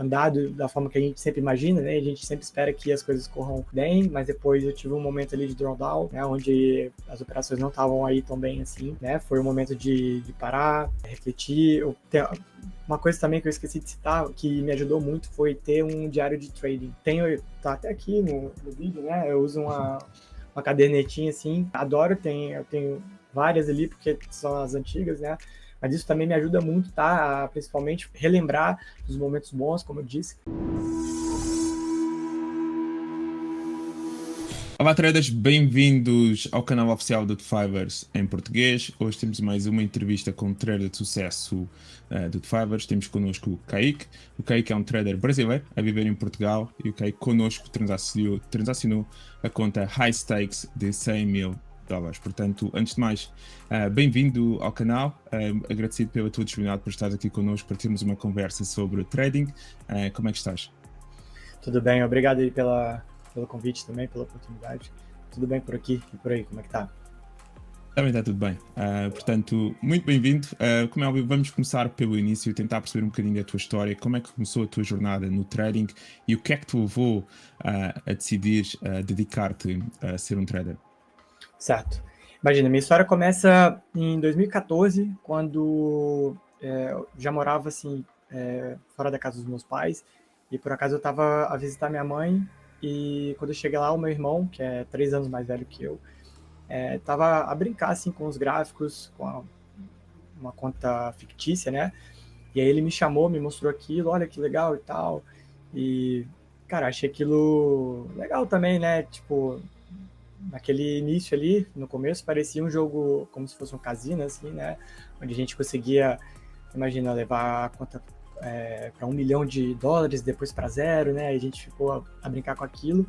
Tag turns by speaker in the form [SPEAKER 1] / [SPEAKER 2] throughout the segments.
[SPEAKER 1] andar da forma que a gente sempre imagina, né? A gente sempre espera que as coisas corram bem, mas depois eu tive um momento ali de drawdown, né? Onde as operações não estavam aí tão bem assim, né? Foi um momento de parar, refletir. Uma coisa também que eu esqueci de citar, que me ajudou muito, foi ter um diário de trading. Tá até aqui no vídeo, né? Eu uso uma cadernetinha assim, adoro, eu tenho várias ali, porque são as antigas, né? Mas isso também me ajuda muito, tá? A, principalmente relembrar dos momentos bons, como eu disse.
[SPEAKER 2] Olá, traders, bem-vindos ao canal oficial do Fivers em português. Hoje temos mais uma entrevista com um trader de sucesso do Fivers. Temos connosco o Kaique. O Kaique é um trader brasileiro a viver em Portugal e o Kaique connosco transacionou a conta High Stakes de $100 mil. Portanto, antes de mais, bem-vindo ao canal. Agradecido pela tua disponibilidade por estares aqui connosco para termos uma conversa sobre trading. Como é que estás?
[SPEAKER 1] Tudo bem, obrigado aí pelo convite também, pela oportunidade. Tudo bem por aqui e por aí, como é que tá?
[SPEAKER 2] Também está tudo bem. Portanto, muito bem-vindo. Como é óbvio, vamos começar pelo início, tentar perceber um bocadinho da tua história, como é que começou a tua jornada no trading e o que é que te levou a decidir dedicar-te a ser um trader.
[SPEAKER 1] Certo. Imagina, minha história começa em 2014, quando eu já morava assim, fora da casa dos meus pais, e por acaso eu estava a visitar minha mãe, e quando eu cheguei lá, o meu irmão, que é 3 anos mais velho que eu, estava a brincar assim com os gráficos, uma conta fictícia, né? E aí ele me chamou, me mostrou aquilo, olha que legal e tal. E, cara, achei aquilo legal também, né? Tipo, naquele início ali, no começo, parecia um jogo como se fosse um cassino, assim, né? Onde a gente conseguia, imagina, levar a conta para $1 milhão, depois para zero, né? E a gente ficou a brincar com aquilo.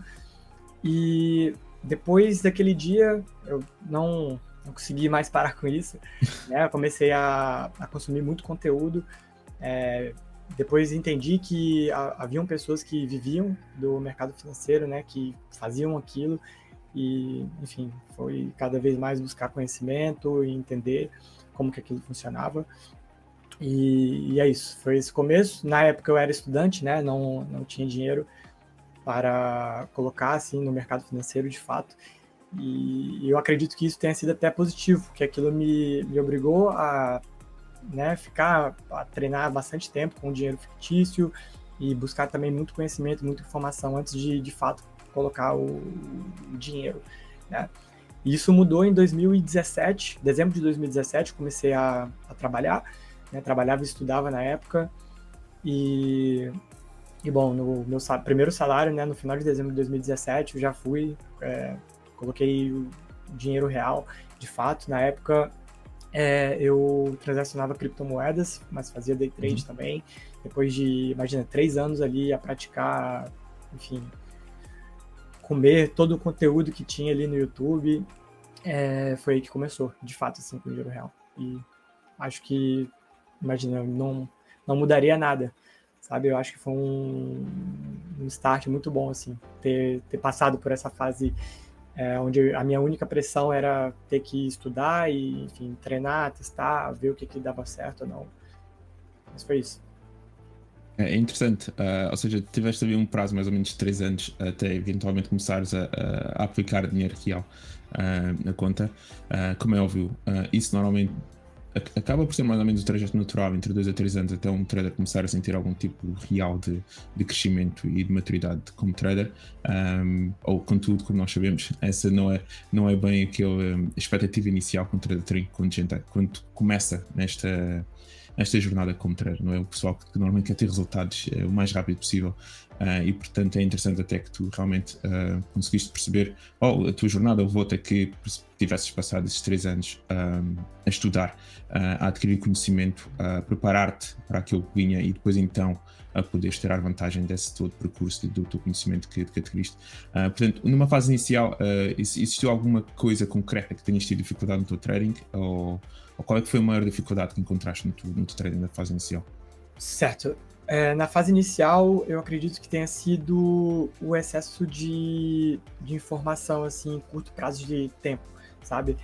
[SPEAKER 1] E depois daquele dia, eu não consegui mais parar com isso, né? Eu comecei a consumir muito conteúdo. Depois entendi que haviam pessoas que viviam do mercado financeiro, né? Que faziam aquilo. E, enfim, foi cada vez mais buscar conhecimento e entender como que aquilo funcionava. E é isso, foi esse começo. Na época eu era estudante, né? Não tinha dinheiro para colocar assim no mercado financeiro de fato. E eu acredito que isso tenha sido até positivo, que aquilo me obrigou a, né, a treinar bastante tempo com dinheiro fictício e buscar também muito conhecimento, muita informação antes de fato colocar o dinheiro, né? E isso mudou em 2017, dezembro de 2017, comecei a trabalhar, né? Trabalhava e estudava na época e bom, no meu primeiro salário, né, no final de dezembro de 2017, eu já coloquei o dinheiro real, de fato. Na época, eu transacionava criptomoedas, mas fazia day trade também. Depois de, imagina, 3 anos ali a praticar, enfim, comer todo o conteúdo que tinha ali no YouTube, foi aí que começou, de fato, assim, com o dinheiro real. E acho que, imagina, não mudaria nada, sabe? Eu acho que foi um start muito bom, assim, ter passado por essa fase onde a minha única pressão era ter que estudar e, enfim, treinar, testar, ver o que dava certo ou não. Mas foi isso.
[SPEAKER 2] É interessante, ou seja, tiveste ali um prazo mais ou menos de 3 anos até eventualmente começares a aplicar dinheiro real na conta. Como é óbvio, isso normalmente acaba por ser mais ou menos o trajeto natural entre 2 a 3 anos até um trader começar a sentir algum tipo real de crescimento e de maturidade como trader, ou contudo, como nós sabemos, essa não é bem aquela expectativa inicial com o trader quando começa nesta jornada como trader, não é? O pessoal que normalmente quer ter resultados o mais rápido possível, e portanto é interessante até que tu realmente conseguiste perceber, a tua jornada levou-te a que tivesses passado esses 3 anos a estudar, a adquirir conhecimento, a preparar-te para aquilo que vinha e depois então a poderes tirar vantagem desse todo percurso do teu conhecimento que adquiriste. Portanto, numa fase inicial, existiu alguma coisa concreta que tenhas tido dificuldade no teu trading, ou qual é que foi a maior dificuldade que encontraste no teu trading na fase inicial?
[SPEAKER 1] Certo. Na fase inicial, eu acredito que tenha sido o excesso de informação, assim, em curto prazo de tempo, sabe?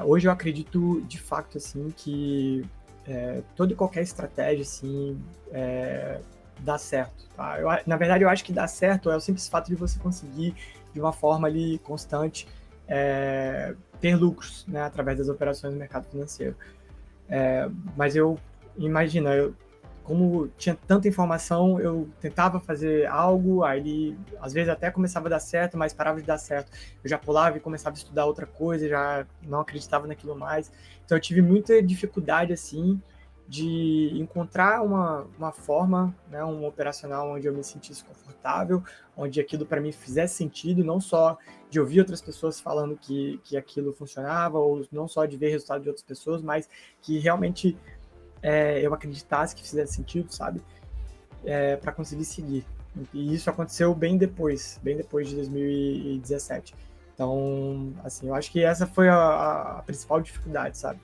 [SPEAKER 1] Hoje eu acredito, de fato, assim, que toda e qualquer estratégia, assim, dar certo, tá? Na verdade, eu acho que dar certo é o simples fato de você conseguir, de uma forma ali constante, ter lucros, né, através das operações no mercado financeiro. Mas como tinha tanta informação, eu tentava fazer algo, aí ele, às vezes até começava a dar certo, mas parava de dar certo. Eu já pulava e começava a estudar outra coisa, já não acreditava naquilo mais. Então eu tive muita dificuldade, assim, de encontrar uma forma, né, um operacional onde eu me sentisse confortável, onde aquilo para mim fizesse sentido, não só de ouvir outras pessoas falando que aquilo funcionava, ou não só de ver resultado de outras pessoas, mas que realmente eu acreditasse que fizesse sentido, sabe? Para conseguir seguir. E isso aconteceu bem depois de 2017. Então, assim, eu acho que essa foi a principal dificuldade, sabe?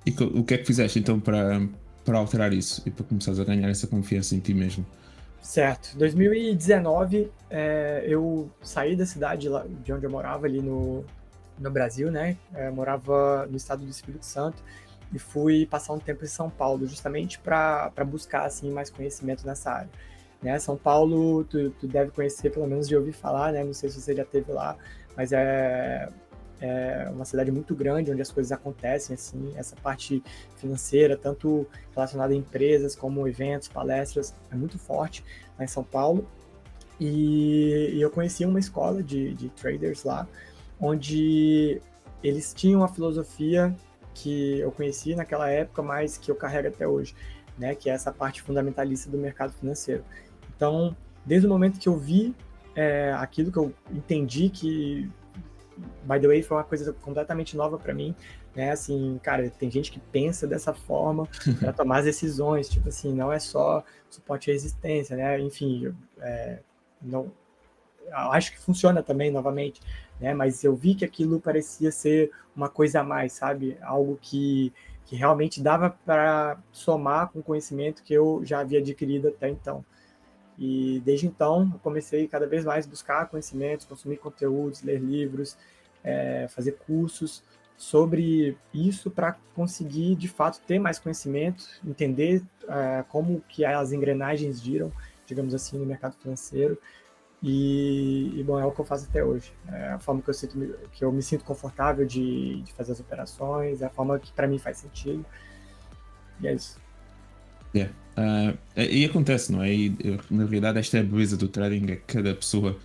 [SPEAKER 2] E o que é que fizeste então para alterar isso e para começares a ganhar essa confiança em ti mesmo?
[SPEAKER 1] Certo. Em 2019, eu saí da cidade lá, de onde eu morava, ali no Brasil, né? Eu morava no estado do Espírito Santo e fui passar um tempo em São Paulo, justamente para buscar assim mais conhecimento nessa área. Né? São Paulo, tu deve conhecer, pelo menos de ouvir falar, né? Não sei se você já esteve lá, mas é uma cidade muito grande onde as coisas acontecem, assim, essa parte financeira, tanto relacionada a empresas como eventos, palestras, é muito forte lá em São Paulo. E eu conheci uma escola de traders lá, onde eles tinham a filosofia que eu conheci naquela época, mas que eu carrego até hoje, né? Que é essa parte fundamentalista do mercado financeiro. Então, desde o momento que eu vi aquilo que eu entendi que, by the way, foi uma coisa completamente nova para mim, né? Assim, cara, tem gente que pensa dessa forma para tomar as decisões, tipo assim, não é só suporte e resistência, né? Enfim, não, acho que funciona também novamente, né? Mas eu vi que aquilo parecia ser uma coisa a mais, sabe? Algo que realmente dava para somar com o conhecimento que eu já havia adquirido até então. E desde então, eu comecei cada vez mais a buscar conhecimentos, consumir conteúdos, ler livros, fazer cursos sobre isso para conseguir, de fato, ter mais conhecimento, entender como que as engrenagens giram, digamos assim, no mercado financeiro. Bom, é o que eu faço até hoje. É a forma que eu me sinto confortável de fazer as operações, é a forma que para mim faz sentido. E é isso.
[SPEAKER 2] Yeah. E acontece, não é? Na realidade, esta é a beleza do trading, é que cada pessoa.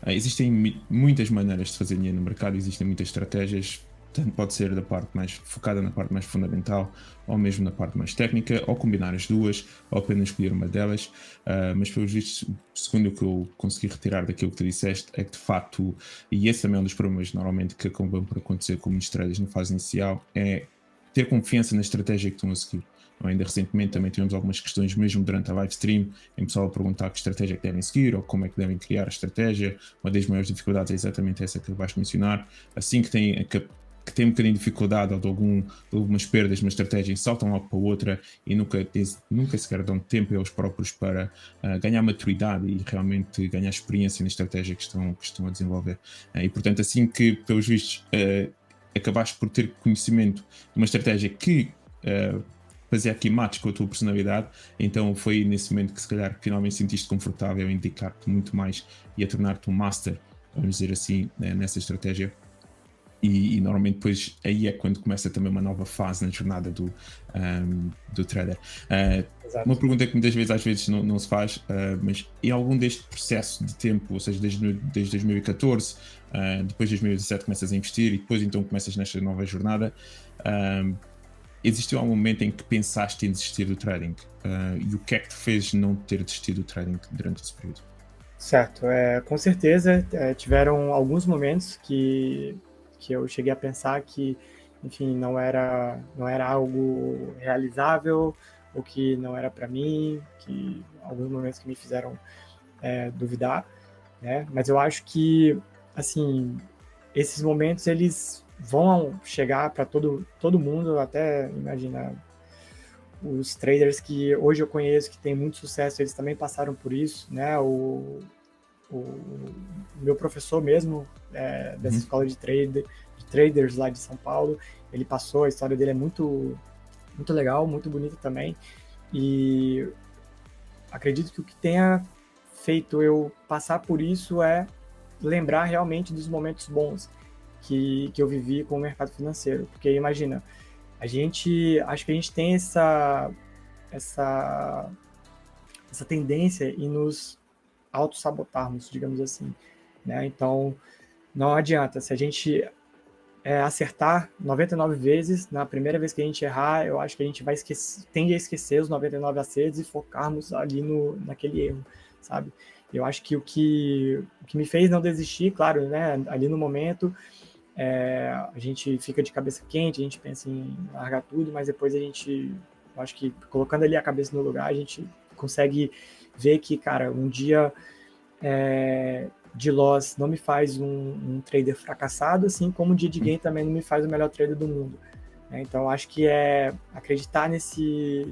[SPEAKER 2] Existem muitas maneiras de fazer dinheiro no mercado, existem muitas estratégias, tanto pode ser da parte mais focada na parte mais fundamental, ou mesmo na parte mais técnica, ou combinar as duas, ou apenas escolher uma delas. Mas, pelos vistos, segundo o que eu consegui retirar daquilo que tu disseste, é que de facto, e esse também é um dos problemas normalmente que acabam por acontecer com muitos traders na fase inicial, é ter confiança na estratégia que estão a seguir. Ainda recentemente também tivemos algumas questões, mesmo durante a live stream, em pessoal a perguntar que estratégia que devem seguir ou como é que devem criar a estratégia. Uma das maiores dificuldades é exatamente essa que acabaste de mencionar. Assim que tem um bocadinho de dificuldade ou de algumas perdas na estratégia, saltam logo para outra e nunca sequer dão tempo a eles próprios para ganhar maturidade e realmente ganhar experiência na estratégia que estão a desenvolver. E portanto, assim que, pelos vistos, acabaste por ter conhecimento de uma estratégia que fazia aqui match com a tua personalidade, então foi nesse momento que se calhar finalmente sentiste confortável em dedicar-te muito mais e a tornar-te um master, vamos dizer assim, nessa estratégia. E normalmente depois aí é quando começa também uma nova fase na jornada do trader. Uma pergunta que muitas vezes às vezes não se faz, mas em algum deste processo de tempo, ou seja, desde 2014, depois de 2017 começas a investir e depois então começas nesta nova jornada, existiu algum momento em que pensaste em desistir do trading? E o que é que te fez não ter desistido do trading durante esse período?
[SPEAKER 1] Certo, com certeza tiveram alguns momentos que eu cheguei a pensar que, enfim, não era algo realizável, ou que não era para mim, que alguns momentos que me fizeram duvidar, né? Mas eu acho que, assim, esses momentos eles vão chegar para todo mundo, até imaginar os traders que hoje eu conheço que têm muito sucesso, eles também passaram por isso, né? O meu professor mesmo dessa escola de traders lá de São Paulo, ele passou, a história dele é muito legal, muito bonita também, e acredito que o que tenha feito eu passar por isso é lembrar realmente dos momentos bons que eu vivi com o mercado financeiro. Porque imagina, acho que a gente tem essa, essa tendência em nos auto-sabotarmos, digamos assim, né? Então, não adianta. Se a gente acertar 99 vezes, na primeira vez que a gente errar, eu acho que a gente vai esquecer, tende a esquecer os 99 acertos e focarmos ali naquele erro, sabe? Eu acho que o que me fez não desistir, claro, né? Ali no momento, a gente fica de cabeça quente, a gente pensa em largar tudo, mas depois eu acho que colocando ali a cabeça no lugar, a gente consegue ver que, cara, um dia de loss não me faz um trader fracassado, assim como o dia de gain também não me faz o melhor trader do mundo. Então, acho que é acreditar nesse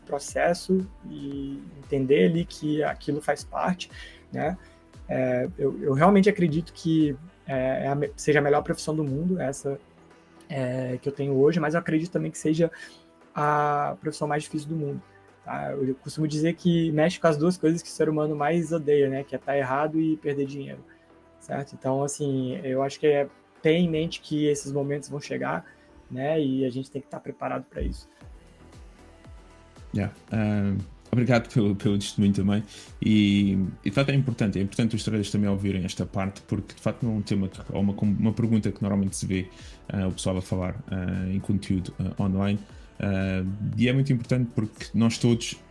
[SPEAKER 1] processo e entender ali que aquilo faz parte, né? Eu realmente acredito que seja a melhor profissão do mundo, essa que eu tenho hoje, mas eu acredito também que seja a profissão mais difícil do mundo. Tá? Eu costumo dizer que mexe com as duas coisas que o ser humano mais odeia, né? Que é estar errado e perder dinheiro, certo? Então, assim, eu acho que é ter em mente que esses momentos vão chegar, né? E a gente tem que estar preparado para isso.
[SPEAKER 2] Yeah. Obrigado pelo testemunho também. E de facto é importante os traders também ouvirem esta parte, porque de facto não é um tema ou uma pergunta que normalmente se vê o pessoal a falar em conteúdo online. E é muito importante porque nós todos,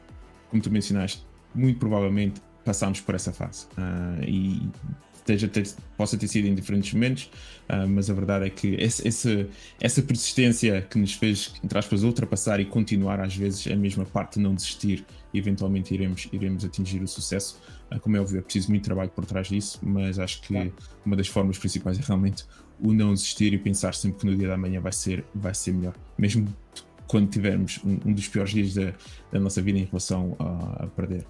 [SPEAKER 2] como tu mencionaste, muito provavelmente passamos por essa fase. E possa ter sido em diferentes momentos, mas a verdade é que essa persistência que nos fez, entre aspas, ultrapassar e continuar, às vezes, é a mesma parte de não desistir e eventualmente iremos atingir o sucesso. Como é óbvio, é preciso muito trabalho por trás disso, mas acho que uma das formas principais é realmente o não desistir e pensar sempre que no dia da manhã vai ser melhor. Mesmo quando tivermos um dos piores dias da nossa vida em relação a perder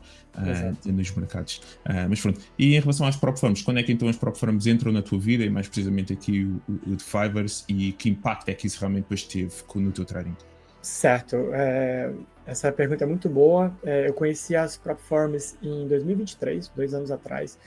[SPEAKER 2] nos mercados. Mas pronto, e em relação às prop firms, quando é que então as prop firms entram na tua vida e mais precisamente aqui o Defivers, e que impacto é que isso realmente depois teve no teu trading?
[SPEAKER 1] Certo. Essa pergunta é muito boa. Eu conheci as prop firms em 2023, 2 anos atrás.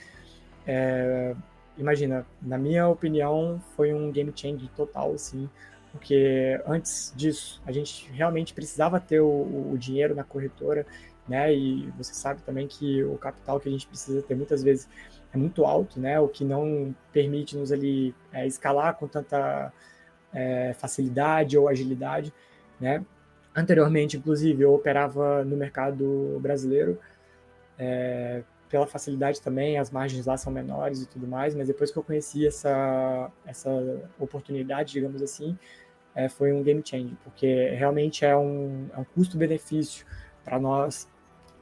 [SPEAKER 1] Imagina, na minha opinião, foi um game changer total, assim, porque antes disso, a gente realmente precisava ter o dinheiro na corretora, né? E você sabe também que o capital que a gente precisa ter muitas vezes é muito alto, né? O que não permite nos ali escalar com tanta facilidade ou agilidade, né? Anteriormente, inclusive, eu operava no mercado brasileiro, pela facilidade também, as margens lá são menores e tudo mais, mas depois que eu conheci essa oportunidade, digamos assim, foi um game changer, porque realmente é um custo-benefício para nós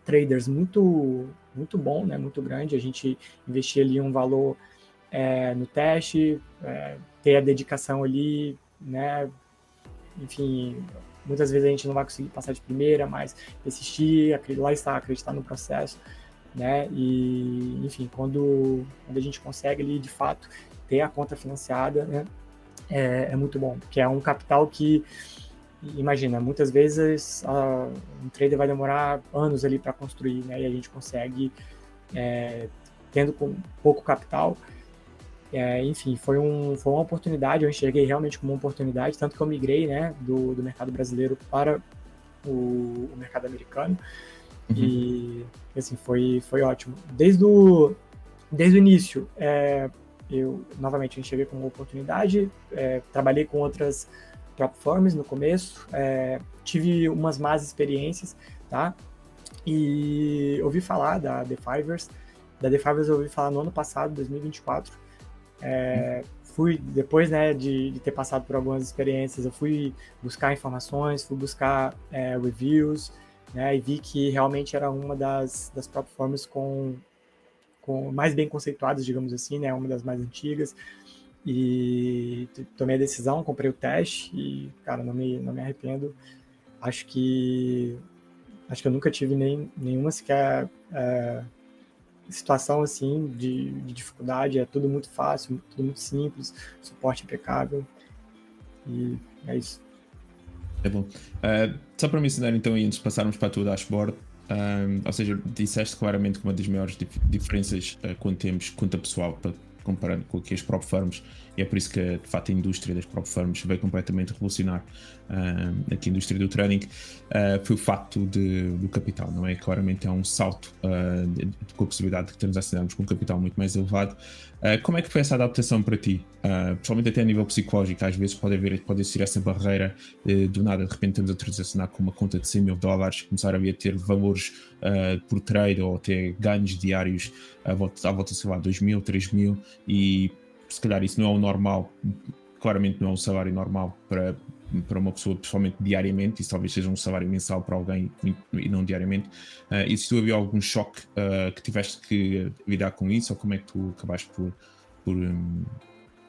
[SPEAKER 1] traders muito bom, né, muito grande. A gente investir ali um valor no teste, ter a dedicação ali, né, enfim, muitas vezes a gente não vai conseguir passar de primeira, mas persistir, lá está, acreditar no processo, né? E, enfim, quando a gente consegue ali, de fato, ter a conta financiada, né? É muito bom, porque é um capital que, imagina, muitas vezes um trader vai demorar anos ali para construir, né? E a gente consegue, tendo pouco capital, enfim, foi uma oportunidade, eu enxerguei realmente como uma oportunidade, tanto que eu migrei, né, do mercado brasileiro para o mercado americano. E, assim, foi ótimo. Desde o início, eu novamente enxerguei como uma oportunidade, trabalhei com outras platformas no começo, tive umas más experiências, tá? E ouvi falar da Defivers. Da Defivers eu ouvi falar no ano passado, 2024. Fui, depois, né, de ter passado por algumas experiências, eu fui buscar informações, fui buscar reviews, né, e vi que realmente era uma das plataformas com mais bem conceituadas, digamos assim, né, uma das mais antigas, e tomei a decisão, comprei o teste e, cara, não me arrependo. Acho que eu nunca tive nenhuma sequer situação assim de dificuldade, é tudo muito fácil, tudo muito simples, suporte impecável, e é isso.
[SPEAKER 2] É bom. Só para mencionar então, e antes de passarmos para a tua dashboard, Ou seja, disseste claramente que uma das maiores diferenças quando temos conta pessoal, comparando com aqui as prop firms, e é por isso que de facto a indústria das prop firms veio completamente revolucionar aqui a indústria do trading, foi o facto do capital, não é? Claramente é um salto com a possibilidade de transacionarmos com um capital muito mais elevado. Como é que foi essa adaptação para ti? Principalmente até a nível psicológico, às vezes pode existir essa barreira do nada, de repente estamos a transacionar com uma conta de 100 mil dólares, começar a ter valores por trade ou ter ganhos diários à volta sei lá, 2 mil, 3 mil, e se calhar isso não é o normal, claramente não é um salário normal para uma pessoa, principalmente diariamente, isso talvez seja um salário mensal para alguém e não diariamente. E se tu havia algum choque que tiveste que lidar com isso, ou como é que tu acabaste por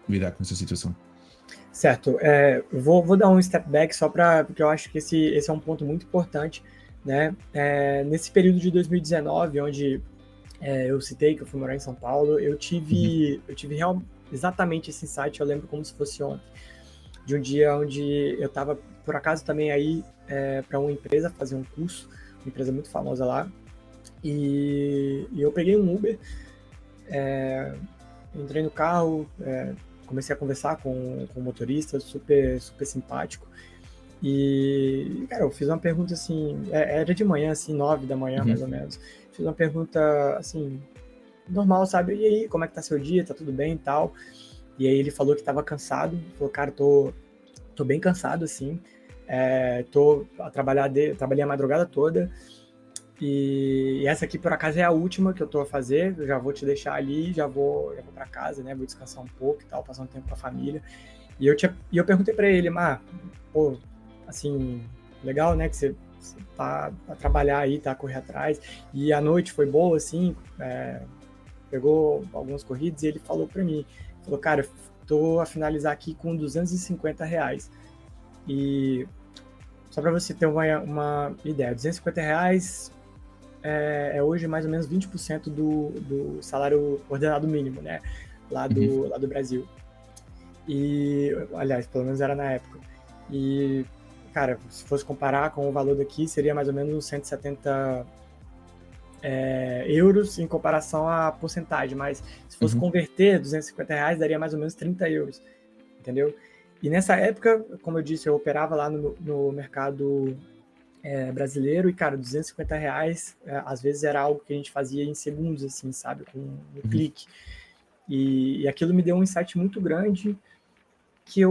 [SPEAKER 2] lidar com essa situação?
[SPEAKER 1] Certo, vou dar um step back só porque eu acho que esse é um ponto muito importante, né? Nesse período de 2019, onde eu citei que eu fui morar em São Paulo, eu tive exatamente esse insight, eu lembro como se fosse ontem, de um dia onde eu estava, por acaso, também aí para uma empresa fazer um curso, uma empresa muito famosa lá, e eu peguei um Uber, entrei no carro, comecei a conversar com o motorista, super, super simpático, e, cara, eu fiz uma pergunta assim, era de manhã, assim, 9 da manhã, mais ou menos, fiz uma pergunta, assim, normal, sabe, e aí, como é que tá seu dia, tá tudo bem e tal, e aí ele falou que tava cansado, falou, cara, tô bem cansado, assim, trabalhei a madrugada toda, e essa aqui, por acaso, é a última que eu tô a fazer, eu já vou te deixar ali, já vou pra casa, né, vou descansar um pouco e tal, passar um tempo com a família, e eu perguntei pra ele, pô, assim, legal, né, que você tá a trabalhar aí, tá a correr atrás, e a noite foi boa, assim, pegou algumas corridas, e ele falou pra mim, falou, cara, tô a finalizar aqui com R$250, e só para você ter uma ideia, R$250 hoje mais ou menos 20% do salário ordenado mínimo, né, lá do Brasil. E, aliás, pelo menos era na época. E, cara, se fosse comparar com o valor daqui, seria mais ou menos uns 170 euros em comparação à porcentagem, mas se fosse converter R$250, daria mais ou menos 30 euros, entendeu? E nessa época, como eu disse, eu operava lá no mercado brasileiro e, cara, R$250 às vezes era algo que a gente fazia em segundos, assim, sabe, com um clique. E aquilo me deu um insight muito grande que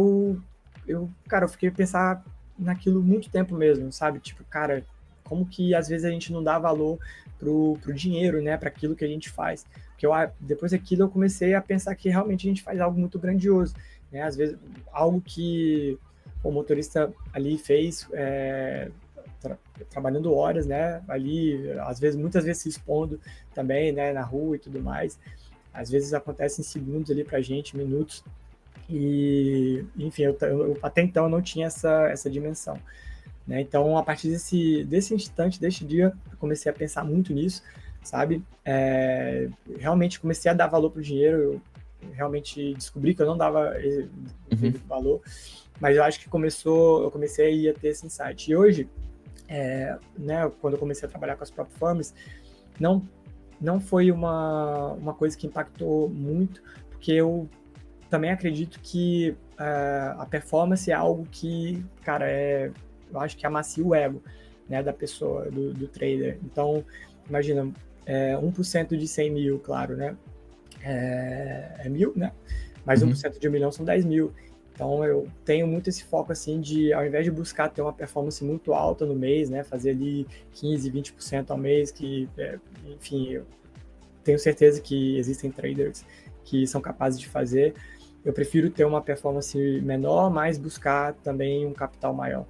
[SPEAKER 1] cara, eu fiquei a pensar naquilo muito tempo mesmo, sabe? Tipo, cara, como que às vezes a gente não dá valor pro dinheiro, né? Para aquilo que a gente faz. Porque depois daquilo eu comecei a pensar que realmente a gente faz algo muito grandioso, né? Às vezes algo que o motorista ali fez trabalhando horas, né? Ali, às vezes, muitas vezes se expondo também, né? Na rua e tudo mais. Às vezes acontece em segundos ali pra gente, minutos. E, enfim, eu até então eu não tinha essa dimensão, né? Então, a partir desse instante, desse dia, eu comecei a pensar muito nisso, sabe? Realmente comecei a dar valor pro dinheiro, eu realmente descobri que eu não dava valor, mas eu acho que eu comecei a ter esse insight. E hoje, né, quando eu comecei a trabalhar com as prop firms, não foi uma coisa que impactou muito, porque eu também acredito que a performance é algo que, cara, eu acho que amacia o ego, né, da pessoa, do trader. Então, imagina, 1% de 100 mil, claro, né, é 1.000, né, mas 1% de 1 milhão são 10 mil. Então, eu tenho muito esse foco, assim, de, ao invés de buscar ter uma performance muito alta no mês, né, fazer ali 15, 20% ao mês, que, enfim, eu tenho certeza que existem traders que são capazes de fazer. Eu prefiro ter uma performance menor, mas buscar também um capital maior,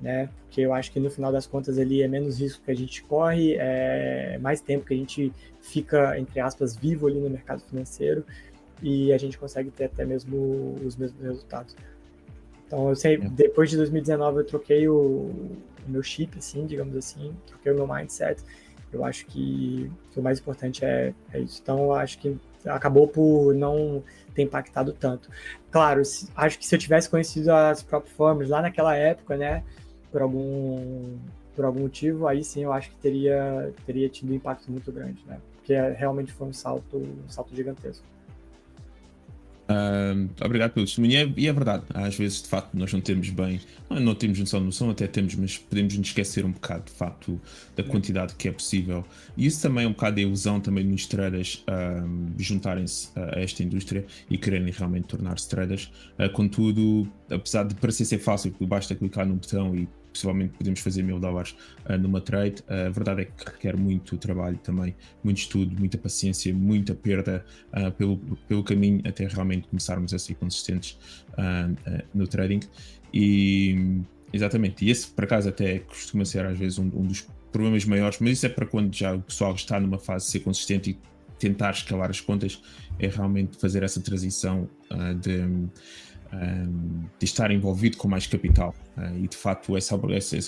[SPEAKER 1] né? Porque eu acho que no final das contas ali é menos risco que a gente corre, é mais tempo que a gente fica, entre aspas, vivo ali no mercado financeiro e a gente consegue ter até mesmo os mesmos resultados. Então, eu sei, depois de 2019 eu troquei o meu chip, assim, digamos assim, troquei o meu mindset. Eu acho que o mais importante é isso. Então, eu acho que acabou por não ter impactado tanto. Claro, acho que se eu tivesse conhecido as prop firms lá naquela época, né, por por algum motivo, aí sim eu acho que teria tido um impacto muito grande, né? Porque realmente foi um salto gigantesco.
[SPEAKER 2] Obrigado pelo testemunho. E é verdade, às vezes de facto nós não temos bem, não temos noção, até temos, mas podemos nos esquecer um bocado de facto da quantidade que é possível. E isso também é um bocado a ilusão também de nos traders juntarem-se a esta indústria e quererem realmente tornar-se traders. Contudo, apesar de parecer ser fácil, porque basta clicar no botão e possivelmente podemos fazer $1000 numa trade, a verdade é que requer muito trabalho também, muito estudo, muita paciência, muita perda pelo caminho até realmente começarmos a ser consistentes no trading. E exatamente, e esse por acaso até costuma ser às vezes um dos problemas maiores, mas isso é para quando já o pessoal está numa fase de ser consistente e tentar escalar as contas, é realmente fazer essa transição de estar envolvido com mais capital e de facto essa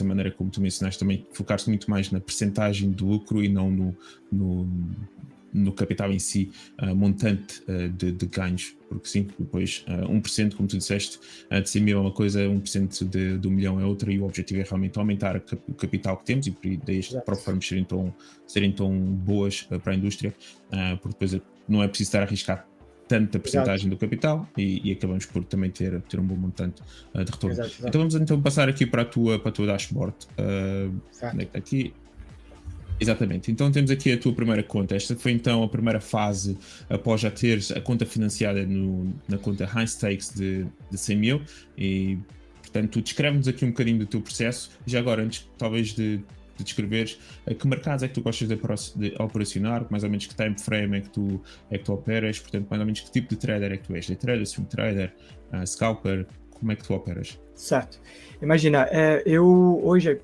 [SPEAKER 2] maneira como tu mencionaste também, focar-se muito mais na percentagem do lucro e não no capital em si, montante de ganhos, porque sim, depois 1%, como tu disseste, de 100 mil é uma coisa, 1% de 1 milhão é outra, e o objetivo é realmente aumentar o capital que temos e por daí as plataformas serem tão boas para a indústria, porque depois não é preciso estar a arriscar tanta porcentagem do capital e acabamos por também ter um bom montante de retorno.
[SPEAKER 1] Exato.
[SPEAKER 2] Então vamos então passar aqui para a tua dashboard. Onde é que está aqui? Exatamente, então temos aqui a tua primeira conta. Esta foi então a primeira fase após já teres a conta financiada na conta High Stakes de 100 mil e portanto descreve-nos aqui um bocadinho do teu processo. Já agora, antes talvez de descreveres que mercados é que tu gostas de operacionar, mais ou menos que time frame é que tu operas, portanto mais ou menos que tipo de trader é que tu és, day trader, swing trader, scalper, como é que tu operas?
[SPEAKER 1] Certo. Imagina, hoje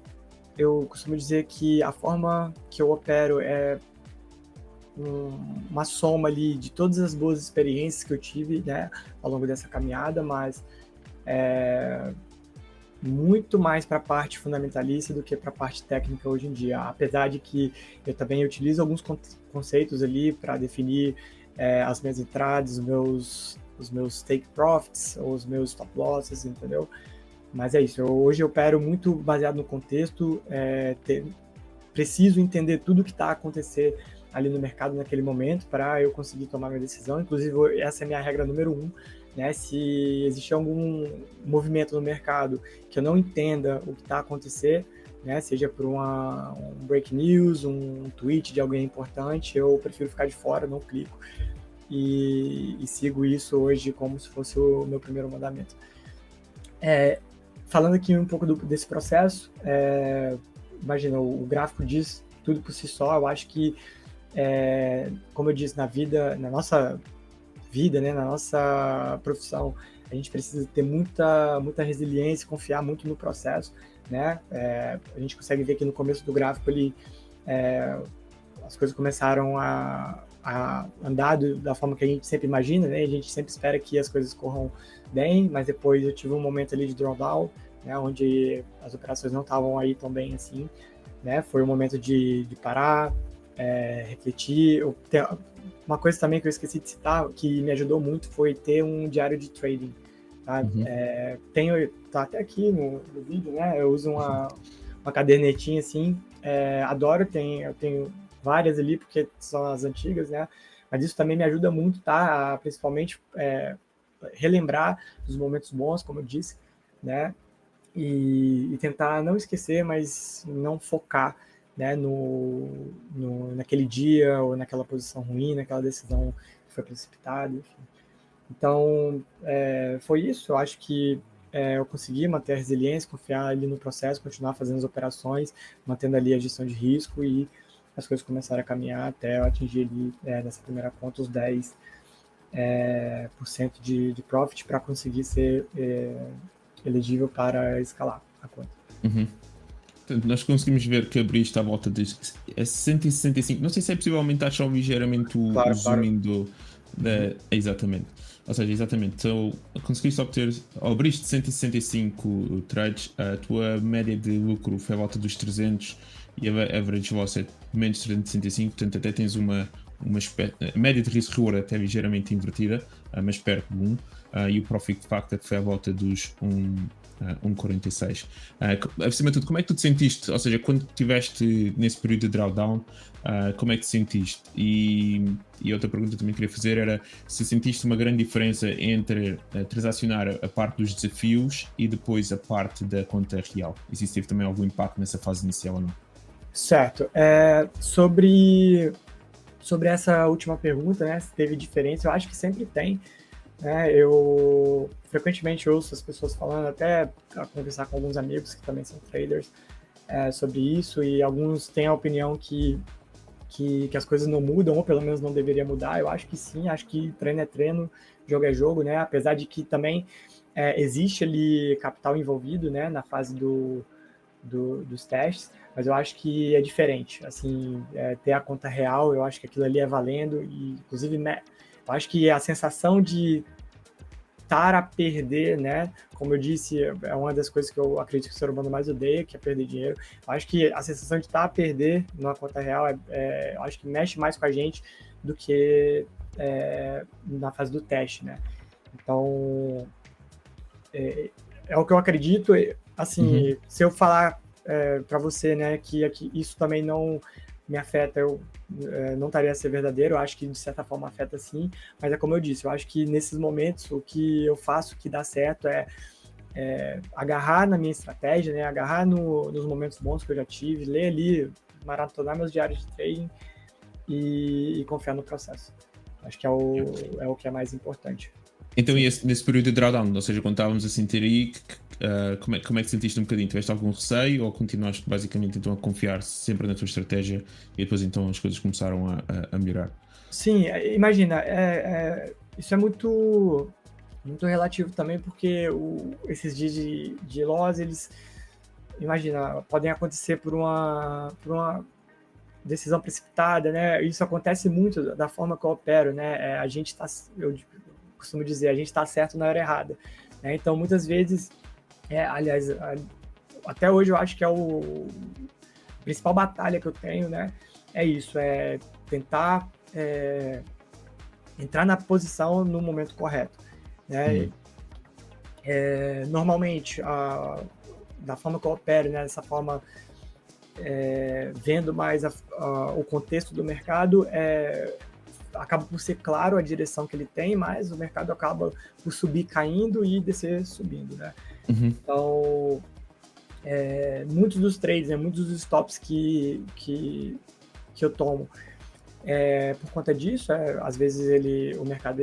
[SPEAKER 1] eu costumo dizer que a forma que eu opero é uma soma ali de todas as boas experiências que eu tive, né, ao longo dessa caminhada, mas muito mais para a parte fundamentalista do que para a parte técnica hoje em dia, apesar de que eu também utilizo alguns conceitos ali para definir as minhas entradas, os meus take profits, ou os meus stop losses, entendeu? Mas é isso, hoje eu opero muito baseado no contexto, preciso entender tudo o que está a acontecer ali no mercado naquele momento para eu conseguir tomar minha decisão. Inclusive, essa é a minha regra número 1, né? Se existir algum movimento no mercado que eu não entenda o que está a acontecer, né? Seja por um break news, um tweet de alguém importante, eu prefiro ficar de fora, não clico e sigo isso hoje como se fosse o meu primeiro mandamento. Falando aqui um pouco desse processo, imagina, o gráfico diz tudo por si só. Eu acho que, como eu disse, na nossa vida, né, na nossa profissão, a gente precisa ter muita resiliência, confiar muito no processo, né? A gente consegue ver que no começo do gráfico ali, as coisas começaram a andar da forma que a gente sempre imagina, né? A gente sempre espera que as coisas corram bem, mas depois eu tive um momento ali de drawdown, né, onde as operações não estavam aí tão bem assim, né? Foi um momento de parar, refletir. Uma coisa também que eu esqueci de citar, que me ajudou muito, foi ter um diário de trading. Tá? Tá até aqui no vídeo, né? Eu uso uma cadernetinha assim, adoro, eu tenho várias ali, porque são as antigas, né? Mas isso também me ajuda muito, tá? Principalmente relembrar dos momentos bons, como eu disse, né? E tentar não esquecer, mas não focar, né, naquele dia ou naquela posição ruim, naquela decisão que foi precipitada, enfim. Então, foi isso. Eu acho que eu consegui manter a resiliência, confiar ali no processo, continuar fazendo as operações, mantendo ali a gestão de risco, e as coisas começaram a caminhar até eu atingir ali, nessa primeira conta, os 10% de profit para conseguir ser elegível para escalar a conta.
[SPEAKER 2] Portanto, nós conseguimos ver que abriste à volta de 165. Não sei se é possível aumentar só ligeiramente o zooming exatamente. Ou seja, exatamente. Então, conseguiste abriste 165 trades, a tua média de lucro foi à volta dos 300 e a average loss é menos 365, portanto até tens uma a média de risco-reward até ligeiramente invertida, mas perto de 1, e o Profit Factor que foi à volta dos 1,46. Acima de tudo, como é que tu te sentiste? Ou seja, quando estiveste nesse período de drawdown, como é que te sentiste? E outra pergunta que também queria fazer era se sentiste uma grande diferença entre transacionar a parte dos desafios e depois a parte da conta real. E se isso teve também algum impacto nessa fase inicial ou não?
[SPEAKER 1] Certo. Sobre essa última pergunta, né, se teve diferença, eu acho que sempre tem. Né, eu frequentemente ouço as pessoas falando, até a conversar com alguns amigos que também são traders, sobre isso, e alguns têm a opinião que as coisas não mudam, ou pelo menos não deveria mudar. Eu acho que sim, acho que treino é treino, jogo é jogo, né? Apesar de que também existe ali capital envolvido, né, na fase dos testes, mas eu acho que é diferente. Assim, ter a conta real, eu acho que aquilo ali é valendo, e inclusive eu acho que a sensação de estar a perder, né? Como eu disse, é uma das coisas que eu acredito que o ser humano mais odeia, que é perder dinheiro. Eu acho que a sensação de estar a perder numa conta real, eu acho que mexe mais com a gente do que na fase do teste, né? Então, é o que eu acredito. Assim, se eu falar para você, né, que isso também não me afeta, eu não estaria a ser verdadeiro. Eu acho que de certa forma afeta sim, mas é como eu disse, eu acho que nesses momentos o que eu faço que dá certo é agarrar na minha estratégia, né, agarrar nos momentos bons que eu já tive, ler ali, maratonar meus diários de trading e confiar no processo. Acho que é o que é mais importante.
[SPEAKER 2] Então, nesse período de drawdown, ou seja, quando estávamos a sentir aí, como é que sentiste um bocadinho? Tiveste algum receio ou continuaste basicamente então a confiar sempre na tua estratégia e depois então as coisas começaram a melhorar?
[SPEAKER 1] Sim, imagina, isso é muito, muito relativo também, porque esses dias de loss, eles, imagina, podem acontecer por uma decisão precipitada, né? Isso acontece muito da forma que eu opero, né? A gente eu costumo dizer, a gente está certo na hora errada, né? Então, muitas vezes, aliás, até hoje eu acho que é a principal batalha que eu tenho, né? É isso, é tentar entrar na posição no momento correto, né? Normalmente, da forma que eu opero, né? Dessa forma, vendo mais o contexto do mercado, acaba por ser claro a direção que ele tem, mas o mercado acaba por subir caindo e descer subindo, né? Então, muitos dos trades, né, muitos dos stops que eu tomo, por conta disso, às vezes o mercado,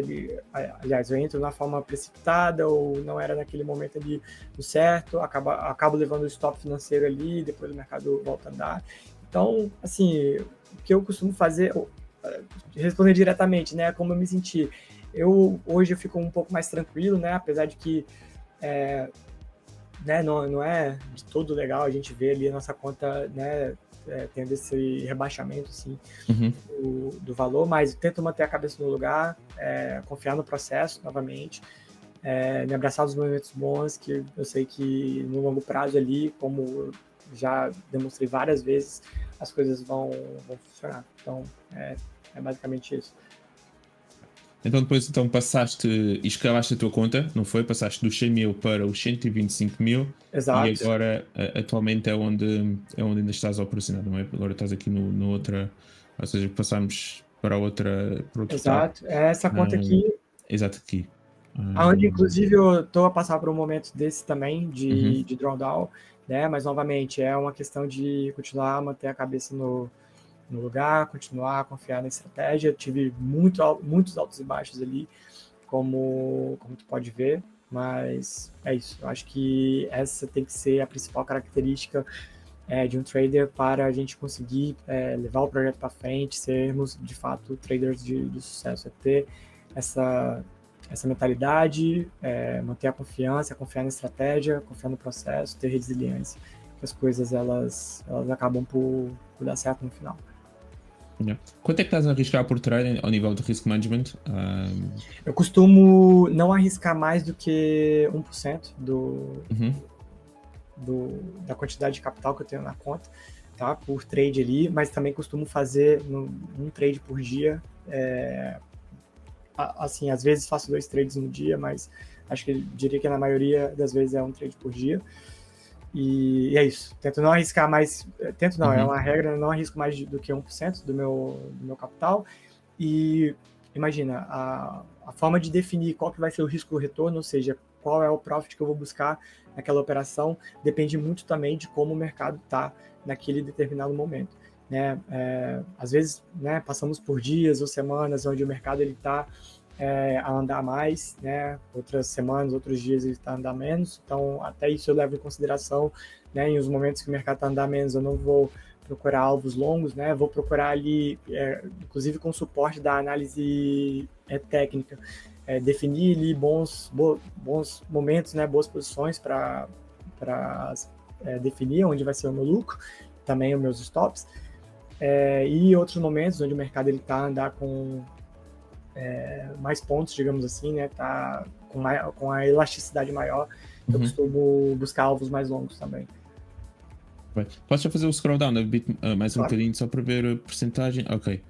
[SPEAKER 1] aliás, eu entro na forma precipitada ou não era naquele momento ali o certo, acabo levando o stop financeiro ali, depois o mercado volta a andar. Então, assim, o que eu costumo fazer, responder diretamente, né, como eu me senti. Hoje eu fico um pouco mais tranquilo, né, apesar de que né, não é de todo legal a gente ver ali a nossa conta, né, tendo esse rebaixamento assim, do valor, mas tento manter a cabeça no lugar, confiar no processo novamente, me abraçar nos momentos bons, que eu sei que no longo prazo ali, como eu já demonstrei várias vezes, as coisas vão funcionar. Então, é basicamente isso.
[SPEAKER 2] Então depois passaste, escalaste a tua conta, não foi? Passaste dos 100 mil para os 125 mil.
[SPEAKER 1] Exato.
[SPEAKER 2] E agora atualmente é onde ainda estás a operacionar, não é? Agora estás aqui no outra, ou seja, passamos para outro
[SPEAKER 1] Exato.
[SPEAKER 2] tab.
[SPEAKER 1] É essa conta aqui,
[SPEAKER 2] Exato, aqui.
[SPEAKER 1] onde inclusive eu estou a passar por um momento desse também,
[SPEAKER 2] Uhum.
[SPEAKER 1] de drawdown, né? Mas novamente é uma questão de continuar a manter a cabeça no lugar, continuar a confiar na estratégia. Eu tive muitos altos e baixos ali, como tu pode ver, mas é isso. Eu acho que essa tem que ser a principal característica de um trader para a gente conseguir levar o projeto para frente, sermos de fato traders de sucesso, ter essa mentalidade, manter a confiança, confiar na estratégia, confiar no processo, ter resiliência, que as coisas elas acabam por dar certo no final.
[SPEAKER 2] Yeah. Quanto é que estás a arriscar por trade ao nível de risk management?
[SPEAKER 1] Eu costumo não arriscar mais do que 1% da quantidade de capital que eu tenho na conta, tá? Por trade ali, mas também costumo fazer um trade por dia. Assim, às vezes faço 2 trades no dia, mas acho que diria que na maioria das vezes é um trade por dia. E é isso. Tento não arriscar mais. Tento não, é uma regra, não arrisco mais do que 1% do meu capital. E imagina, a forma de definir qual que vai ser o risco-retorno, ou seja, qual é o profit que eu vou buscar naquela operação, depende muito também de como o mercado está naquele determinado momento. Né? Às vezes, né, passamos por dias ou semanas onde o mercado está a andar mais, né? Outras semanas, outros dias ele está a andar menos, então até isso eu levo em consideração, né? Em os momentos que o mercado está a andar menos, eu não vou procurar alvos longos, né? Vou procurar ali, inclusive com suporte da análise técnica, definir ali bons momentos, né? Boas posições para definir onde vai ser o meu lucro, também os meus stops, e outros momentos onde o mercado ele está a andar com mais pontos, digamos assim, né? Tá com a elasticidade maior, eu costumo buscar alvos mais longos também.
[SPEAKER 2] Posso já fazer o scroll down mais um
[SPEAKER 1] Claro.
[SPEAKER 2] bocadinho só para ver a porcentagem? Ok.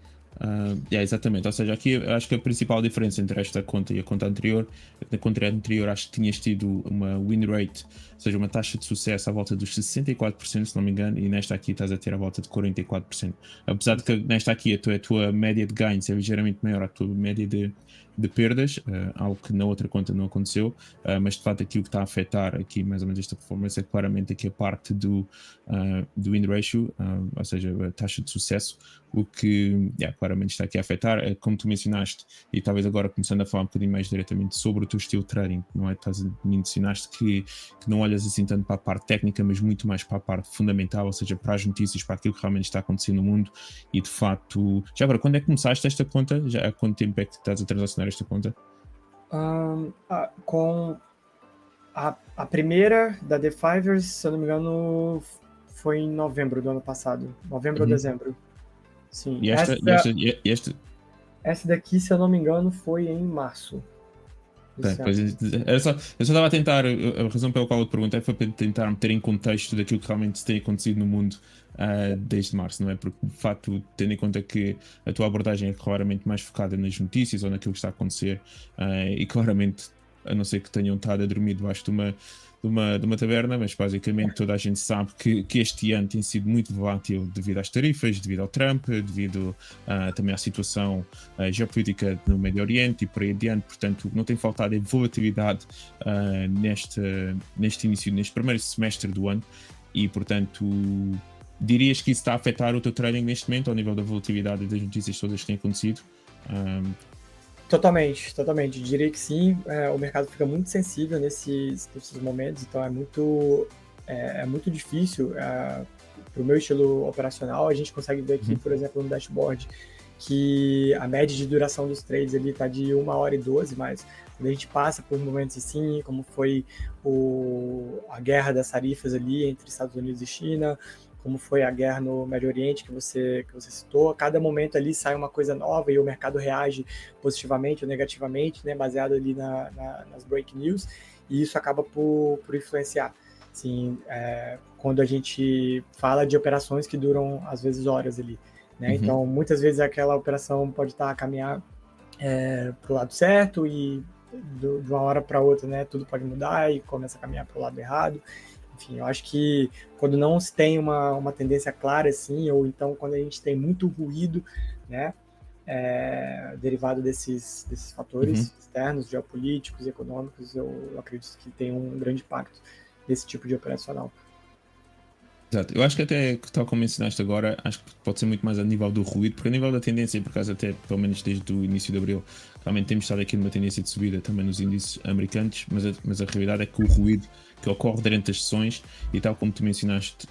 [SPEAKER 2] Exatamente. Ou seja, aqui eu acho que a principal diferença entre esta conta e a conta anterior, na conta anterior acho que tinhas tido uma win rate, ou seja, uma taxa de sucesso à volta dos 64%, se não me engano, e nesta aqui estás a ter à volta de 44%. Apesar de que nesta aqui a tua média de ganhos é ligeiramente maior à tua média de perdas, algo que na outra conta não aconteceu, mas de facto aqui o que está a afetar aqui mais ou menos esta performance é claramente aqui a parte do win ratio, ou seja, a taxa de sucesso, o que claramente está aqui a afetar. Como tu mencionaste, e talvez agora começando a falar um bocadinho mais diretamente sobre o teu estilo de trading, não é? Mencionaste que não olhas assim tanto para a parte técnica, mas muito mais para a parte fundamental, ou seja, para as notícias, para aquilo que realmente está acontecendo no mundo. E de facto, já agora, quando é que começaste esta conta? Já há quanto tempo é que estás a transacionar esta conta?
[SPEAKER 1] Com a primeira da The Fivers, se eu não me engano, foi em novembro do ano passado. Novembro ou dezembro. Sim.
[SPEAKER 2] E
[SPEAKER 1] essa daqui, se eu não me engano, foi em março.
[SPEAKER 2] Eu só estava a tentar, a razão pela qual eu te perguntei foi para tentar meter em contexto daquilo que realmente tem acontecido no mundo desde março, não é? Porque, de facto, tendo em conta que a tua abordagem é claramente mais focada nas notícias ou naquilo que está a acontecer, e claramente, a não ser que tenham estado a dormir debaixo de uma taberna, mas basicamente toda a gente sabe que este ano tem sido muito volátil devido às tarifas, devido ao Trump, devido também à situação geopolítica no Médio Oriente e por aí adiante. Portanto, não tem faltado volatilidade neste primeiro semestre do ano e, portanto, dirias que isso está a afetar o teu trading neste momento ao nível da volatilidade e das notícias todas que têm acontecido?
[SPEAKER 1] Totalmente. Diria que sim. O mercado fica muito sensível nesses momentos, então é muito difícil para o meu estilo operacional. A gente consegue ver aqui, por exemplo, no dashboard, que a média de duração dos trades ali está de 1h12, mas quando a gente passa por momentos assim, como foi a guerra das tarifas ali entre Estados Unidos e China, como foi a guerra no Médio Oriente que você citou, a cada momento ali sai uma coisa nova e o mercado reage positivamente ou negativamente, né, baseado ali nas break news, e isso acaba por influenciar. Assim, quando a gente fala de operações que duram, às vezes, horas ali. Né? Então, muitas vezes aquela operação pode estar a caminhar para o lado certo e de uma hora para outra, né, tudo pode mudar e começa a caminhar para o lado errado. Enfim, eu acho que quando não se tem uma tendência clara assim, ou então quando a gente tem muito ruído, né, derivado desses fatores externos, geopolíticos e econômicos, eu acredito que tem um grande impacto desse tipo de operacional.
[SPEAKER 2] Exato. Eu acho que até, tal como mencionaste agora, acho que pode ser muito mais a nível do ruído, porque a nível da tendência, por acaso até, pelo menos desde o início de abril, realmente temos estado aqui numa tendência de subida também nos índices americanos, mas a realidade é que o ruído que ocorre durante as sessões, e tal como tu mencionaste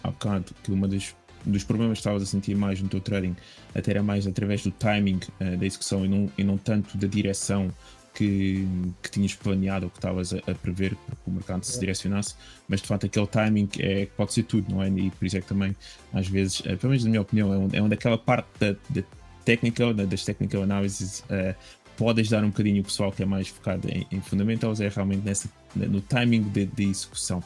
[SPEAKER 2] há bocado, que uma dos problemas que estavas a sentir mais no teu trading até era mais através do timing da execução e não tanto da direção que tinhas planeado ou que estavas a prever para que o mercado se direcionasse, mas de facto aquele timing pode ser tudo, não é? E por isso é que também, às vezes, pelo menos na minha opinião, é onde aquela parte da technical, das technical analysis pode ajudar um bocadinho o pessoal que é mais focado em fundamentals, é realmente no timing de execução,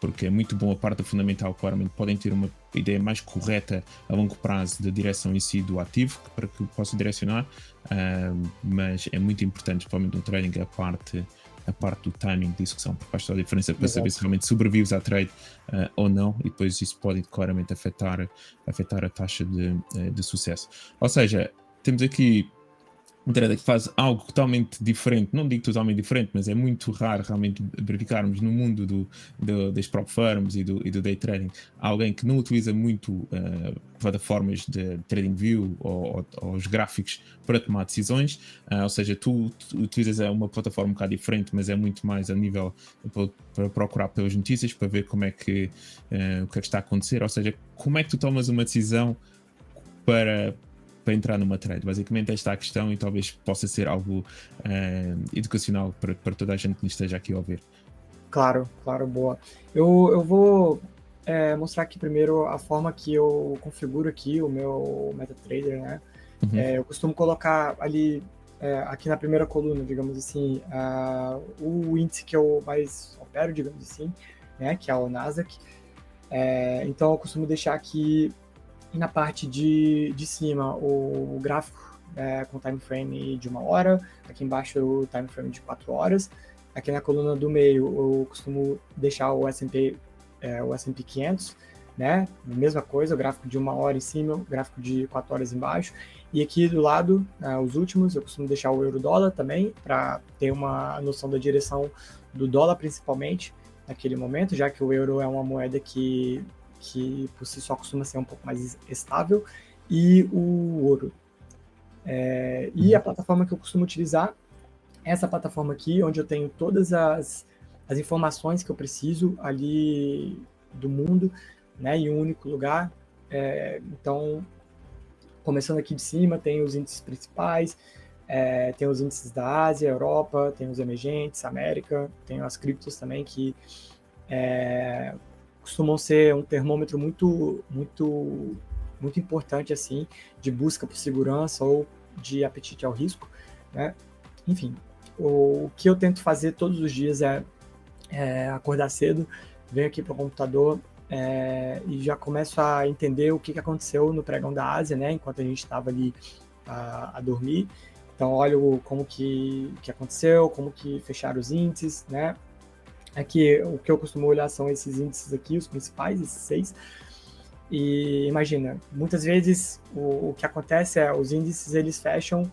[SPEAKER 2] porque é muito bom a parte fundamental. Claramente podem ter uma ideia mais correta a longo prazo da direção em si do ativo para que possa direcionar, mas é muito importante, principalmente no trading, a parte do timing de execução, porque faz toda a diferença para saber se realmente sobrevives à trade ou não, e depois isso pode claramente afetar a taxa de sucesso. Ou seja, temos aqui um trader que faz algo totalmente diferente, não digo totalmente diferente, mas é muito raro realmente verificarmos no mundo das prop firms e do day trading alguém que não utiliza muito plataformas de TradingView ou os gráficos para tomar decisões, ou seja, tu utilizas uma plataforma um bocado diferente, mas é muito mais a nível para procurar pelas notícias, para ver como é que o que é que está a acontecer, ou seja, como é que tu tomas uma decisão para entrar numa trade. Basicamente esta é a questão, e talvez possa ser algo educacional para toda a gente que esteja aqui a ouvir.
[SPEAKER 1] Claro, boa. Eu vou mostrar aqui primeiro a forma que eu configuro aqui o meu MetaTrader, né?
[SPEAKER 2] Uhum.
[SPEAKER 1] Eu costumo colocar ali, aqui na primeira coluna, digamos assim, o índice que eu mais opero, digamos assim, né? Que é o Nasdaq. Então eu costumo deixar aqui na parte de cima o gráfico com time frame de 1 hora, aqui embaixo o time frame de 4 horas, aqui na coluna do meio eu costumo deixar o S&P 500, né? Mesma coisa, o gráfico de 1 hora em cima, o gráfico de 4 horas embaixo, e aqui do lado, os últimos, eu costumo deixar o euro-dólar também, para ter uma noção da direção do dólar principalmente naquele momento, já que o euro é uma moeda que por si só costuma ser um pouco mais estável, e o ouro. E a plataforma que eu costumo utilizar é essa plataforma aqui, onde eu tenho todas as informações que eu preciso ali do mundo, né, em um único lugar. Então, começando aqui de cima, tem os índices principais, tem os índices da Ásia, Europa, tem os emergentes, América, tem as criptos também, que costumam ser um termômetro muito importante, assim, de busca por segurança ou de apetite ao risco, né? Enfim, o que eu tento fazer todos os dias é acordar cedo, venho aqui para o computador e já começo a entender o que aconteceu no pregão da Ásia, né? Enquanto a gente estava ali a dormir. Então, olho como que aconteceu, como que fecharam os índices, né? Aqui, o que eu costumo olhar são esses índices aqui, os principais, esses 6. E imagina, muitas vezes o que acontece é os índices eles fecham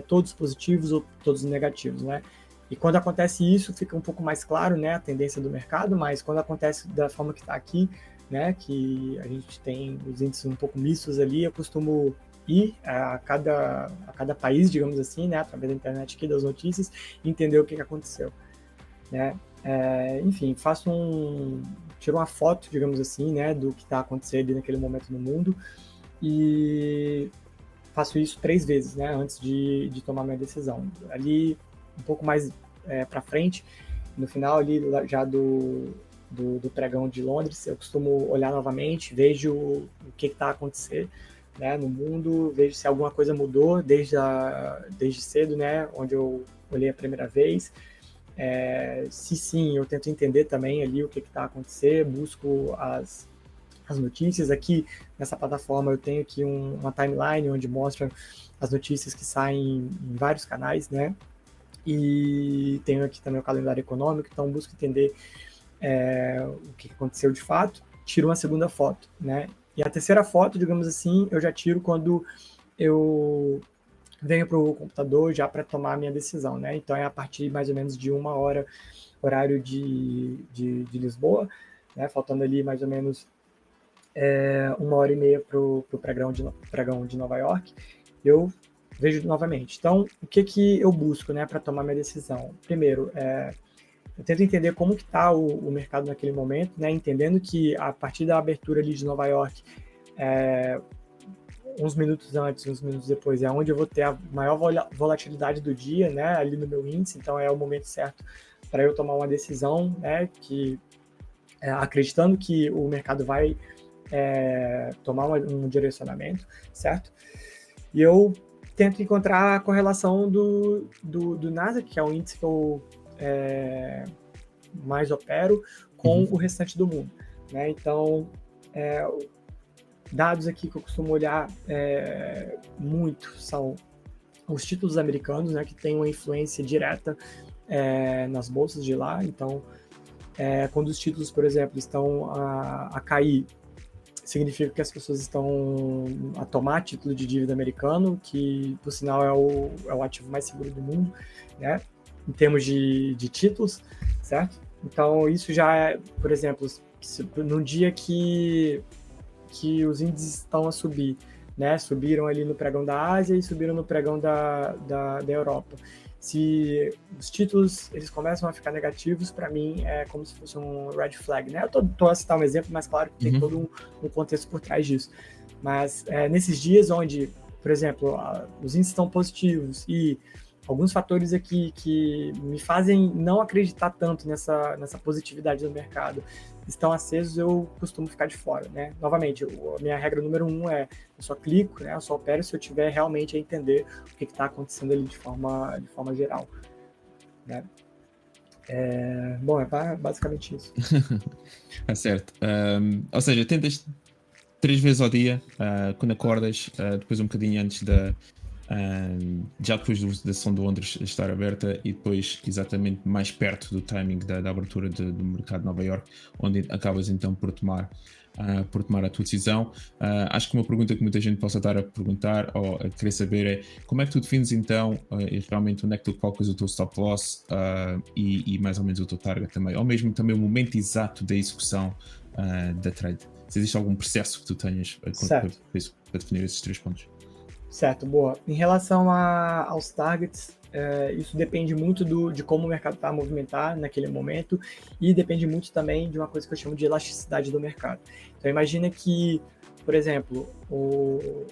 [SPEAKER 1] todos positivos ou todos negativos, né? E quando acontece isso, fica um pouco mais claro, né, a tendência do mercado, mas quando acontece da forma que está aqui, né, que a gente tem os índices um pouco mistos ali, eu costumo ir a cada país, digamos assim, né, através da internet aqui, das notícias, e entender o que aconteceu, né? Enfim, tiro uma foto, digamos assim, né, do que está acontecendo naquele momento no mundo, e faço isso 3 vezes, né, antes de tomar minha decisão. Ali, um pouco mais para frente, no final ali já do pregão de Londres, eu costumo olhar novamente, vejo o que está acontecendo, né, no mundo, vejo se alguma coisa mudou desde cedo, né, onde eu olhei a primeira vez. Se sim, eu tento entender também ali o que está acontecendo, busco as notícias. Aqui nessa plataforma eu tenho aqui uma timeline onde mostra as notícias que saem em vários canais, né? E tenho aqui também o calendário econômico, então busco entender o que aconteceu de fato. Tiro uma segunda foto, né? E a terceira foto, digamos assim, eu já tiro quando eu venho para o computador já para tomar a minha decisão, né? Então é a partir mais ou menos de 1 hora, horário de Lisboa, né? Faltando ali mais ou menos 1h30 para o pregão de Nova York, eu vejo novamente. Então, o que eu busco, né, para tomar minha decisão? Primeiro, eu tento entender como que está o mercado naquele momento, né, entendendo que a partir da abertura ali de Nova York, uns minutos antes, uns minutos depois, é onde eu vou ter a maior volatilidade do dia, né, ali no meu índice, então é o momento certo para eu tomar uma decisão, né, acreditando que o mercado vai tomar um direcionamento, certo? E eu tento encontrar a correlação do Nasdaq, que é o índice que eu mais opero, com o restante do mundo, né? Então, dados aqui que eu costumo olhar muito são os títulos americanos, né, que têm uma influência direta nas bolsas de lá. Então, quando os títulos, por exemplo, estão a cair, significa que as pessoas estão a tomar título de dívida americano, que, por sinal, é o ativo mais seguro do mundo, né, em termos de títulos, certo? Então, isso já é, por exemplo, num dia que os índices estão a subir, né, subiram ali no pregão da Ásia e subiram no pregão da Europa. Se os títulos eles começam a ficar negativos, para mim é como se fosse um red flag, né? Eu tô a citar um exemplo, mas claro que tem todo um contexto por trás disso. Mas nesses dias onde, por exemplo, os índices estão positivos e alguns fatores aqui que me fazem não acreditar tanto nessa positividade do mercado estão acesos, eu costumo ficar de fora, né? Novamente, a minha regra número 1 é eu só clico, né? Eu só opero se eu tiver realmente a entender o que está acontecendo ali de forma geral, né? Bom, basicamente isso.
[SPEAKER 2] É certo. Ou seja, tentas 3 vezes ao dia, quando acordas, depois um bocadinho antes já depois da sessão de Londres estar aberta e depois exatamente mais perto do timing da abertura do mercado de Nova York, onde acabas então por tomar a tua decisão. Acho que uma pergunta que muita gente possa estar a perguntar ou a querer saber é como é que tu defines então realmente onde é que tu colocas o teu stop loss e mais ou menos o teu target também, ou mesmo também o momento exato da execução da trade. Se existe algum processo que tu tenhas para definir esses 3 pontos.
[SPEAKER 1] Certo, boa. Em relação aos targets, isso depende muito de como o mercado está a movimentar naquele momento e depende muito também de uma coisa que eu chamo de elasticidade do mercado. Então, imagina que, por exemplo, o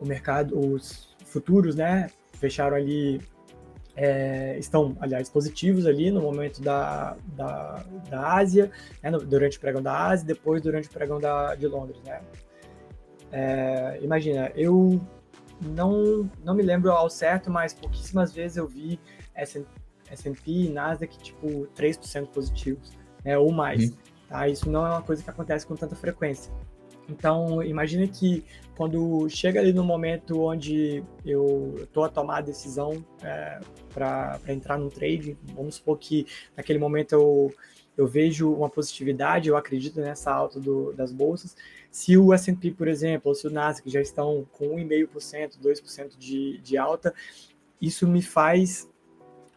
[SPEAKER 1] mercado, os futuros, né, fecharam ali, estão, aliás, positivos ali no momento da Ásia, né, durante o pregão da Ásia e depois durante o pregão de Londres, né. Imagina, eu não me lembro ao certo, mas pouquíssimas vezes eu vi S&P e Nasdaq tipo 3% positivos, né, ou mais. Tá? Isso não é uma coisa que acontece com tanta frequência. Então, imagina que quando chega ali no momento onde eu estou a tomar a decisão para entrar num trade, vamos supor que naquele momento eu vejo uma positividade, eu acredito nessa alta das bolsas. Se o S&P, por exemplo, ou se o Nasdaq já estão com 1,5%, 2% de alta, isso me faz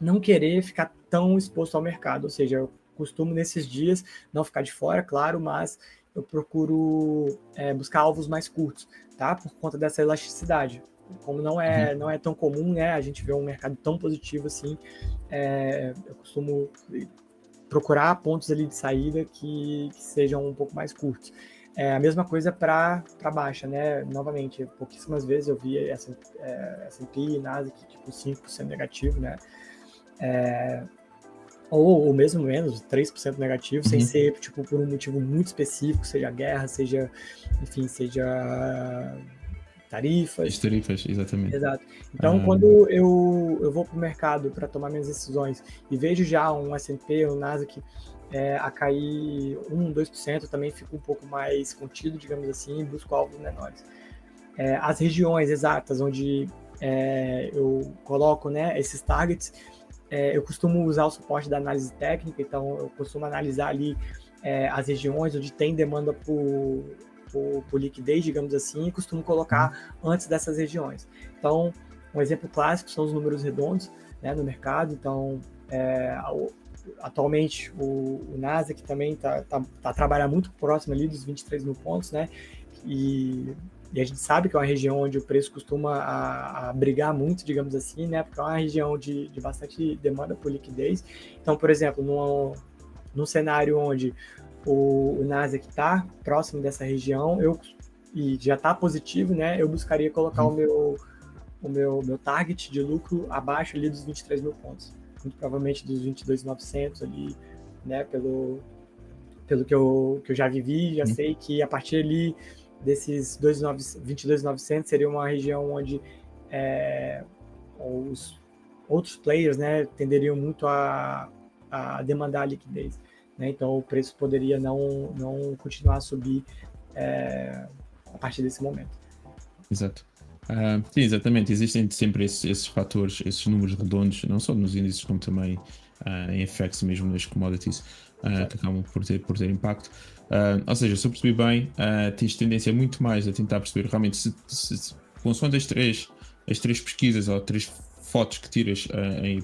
[SPEAKER 1] não querer ficar tão exposto ao mercado. Ou seja, eu costumo nesses dias não ficar de fora, claro, mas eu procuro buscar alvos mais curtos, tá? Por conta dessa elasticidade. Como não é tão comum, né, a gente vê um mercado tão positivo assim, eu costumo procurar pontos ali de saída que sejam um pouco mais curtos. A mesma coisa para baixa, né? Novamente, pouquíssimas vezes eu vi S&P e Nasdaq tipo 5% negativo, né? Ou mesmo menos, 3% negativo, sem ser tipo por um motivo muito específico, seja guerra, seja tarifas.
[SPEAKER 2] As tarifas, exatamente.
[SPEAKER 1] Exato. Então, quando eu vou para o mercado para tomar minhas decisões e vejo já um S&P ou um Nasdaq a cair 1%, 2%, também fico um pouco mais contido, digamos assim, e busco alvos menores. As regiões exatas onde eu coloco, né, esses targets, eu costumo usar o suporte da análise técnica, então eu costumo analisar ali as regiões onde tem demanda por liquidez, digamos assim, e costumo colocar antes dessas regiões. Então, um exemplo clássico são os números redondos, né, no mercado. Então, atualmente o Nasdaq também está trabalhando muito próximo ali dos 23 mil pontos, né, e a gente sabe que é uma região onde o preço costuma a brigar muito, digamos assim, né, porque é uma região de bastante demanda por liquidez. Então, por exemplo, num cenário onde o Nasdaq está próximo dessa região, e já está positivo, né, eu buscaria colocar o meu target de lucro abaixo ali dos 23 mil pontos, muito provavelmente dos 22.900 ali, né, pelo que eu já vivi, já sei que a partir ali desses 22.900 seria uma região onde os outros players, né, tenderiam muito a demandar liquidez, né? Então o preço poderia não continuar a subir a partir desse momento.
[SPEAKER 2] Exato. Sim, exatamente. Existem sempre esses fatores, esses números redondos, não só nos índices, como também em FX, mesmo nas commodities, que acabam por ter impacto. Ou seja, se eu percebi bem, tens tendência muito mais a tentar perceber realmente consoante as três pesquisas ou três fotos que tiras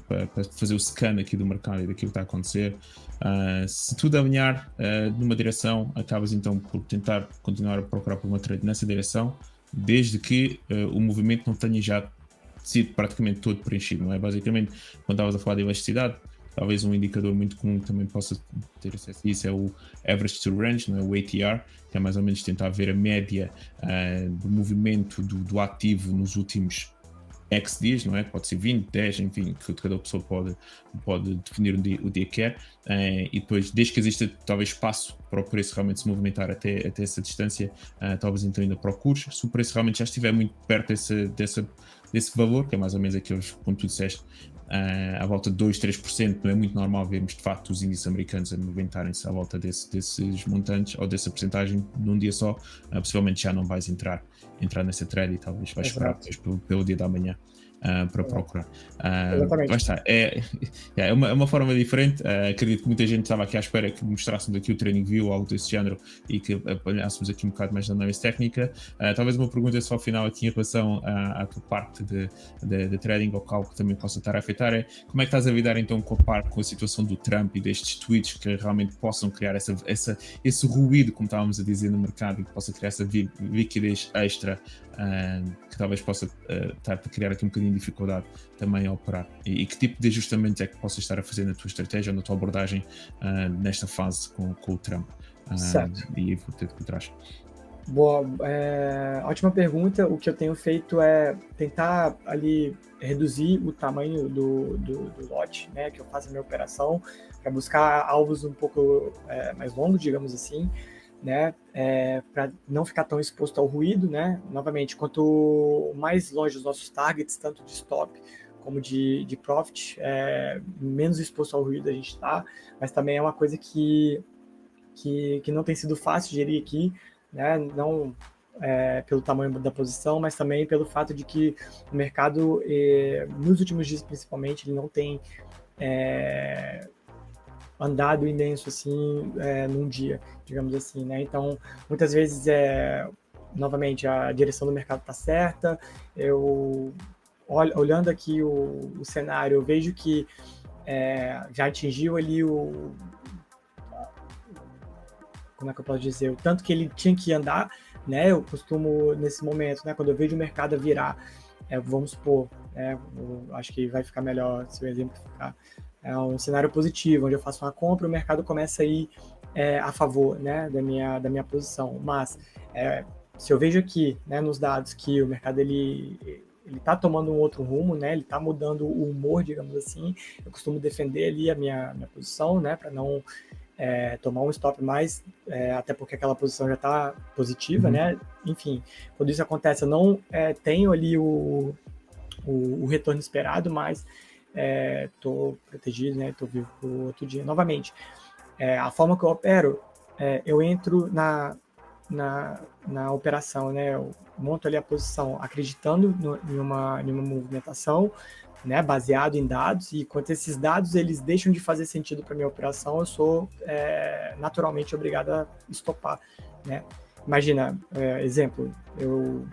[SPEAKER 2] para fazer o scan aqui do mercado e daquilo que está a acontecer. Se tudo alinhar numa direção, acabas então por tentar continuar a procurar por uma trade nessa direção, desde que o movimento não tenha já sido praticamente todo preenchido, não é? Basicamente, quando estavas a falar de elasticidade, talvez um indicador muito comum que também possa ter acesso a isso é o Average to Range, não é? O ATR, que é mais ou menos tentar ver a média do movimento do ativo nos últimos X dias, não é? Pode ser 20, 10, enfim, que cada pessoa pode definir o dia que quer, e depois, desde que exista talvez espaço para o preço realmente se movimentar até essa distância, talvez então ainda procures. Se o preço realmente já estiver muito perto desse valor, que é mais ou menos aqueles, como tu disseste, à volta de 2, 3%, não é muito normal vermos de facto os índices americanos a movimentarem-se à volta desses montantes ou dessa porcentagem num dia só, possivelmente já não vais entrar nessa trade e talvez vais esperar pelo dia da manhã para procurar. Lá está, é uma forma diferente. Acredito que muita gente estava aqui à espera que mostrássemos aqui o training view ou algo desse género e que apanhássemos aqui um bocado mais da análise técnica. Talvez uma pergunta só ao final aqui em relação à tua parte de trading ou algo que também possa estar a afetar é como é que estás a lidar então com a situação do Trump e destes tweets que realmente possam criar esse ruído, como estávamos a dizer, no mercado e que possa criar essa liquidez extra que talvez possa estar a criar aqui um bocadinho de dificuldade também a operar. E que tipo de ajustamento é que possas estar a fazer na tua estratégia ou na tua abordagem nesta fase com o Trump? E vou ter que trás.
[SPEAKER 1] Boa, ótima pergunta. O que eu tenho feito é tentar ali reduzir o tamanho do lote, né, que eu faço a minha operação, para buscar alvos um pouco mais longos, digamos assim, né, para não ficar tão exposto ao ruído, né. Novamente, quanto mais longe os nossos targets, tanto de stop como de profit, menos exposto ao ruído a gente está, mas também é uma coisa que não tem sido fácil de gerir aqui, né, não pelo tamanho da posição, mas também pelo fato de que o mercado, nos últimos dias principalmente, ele não tem andado imenso assim num dia, digamos assim, né? Então, muitas vezes novamente a direção do mercado está certa. Eu olhando aqui o cenário, eu vejo que já atingiu ali como é que eu posso dizer, o tanto que ele tinha que andar, né? Eu costumo, nesse momento, né, quando eu vejo o mercado virar, vamos supor, eu acho que vai ficar melhor se o exemplo ficar, é um cenário positivo, onde eu faço uma compra, o mercado começa a ir a favor, né, da minha posição. Mas se eu vejo aqui, né, nos dados que o mercado ele está tomando um outro rumo, né, ele está mudando o humor, digamos assim, eu costumo defender ali a minha posição, né, para não tomar um stop mais, até porque aquela posição já está positiva, né? Enfim, quando isso acontece, eu não tenho ali o retorno esperado, mas estou protegido, né? Estou vivo para o outro dia. Novamente, a forma que eu opero, eu entro na operação, né? Eu monto ali a posição acreditando em uma movimentação, né, baseado em dados, e quando esses dados eles deixam de fazer sentido para minha operação, eu sou naturalmente obrigado a estopar, né? Imagina, exemplo, eu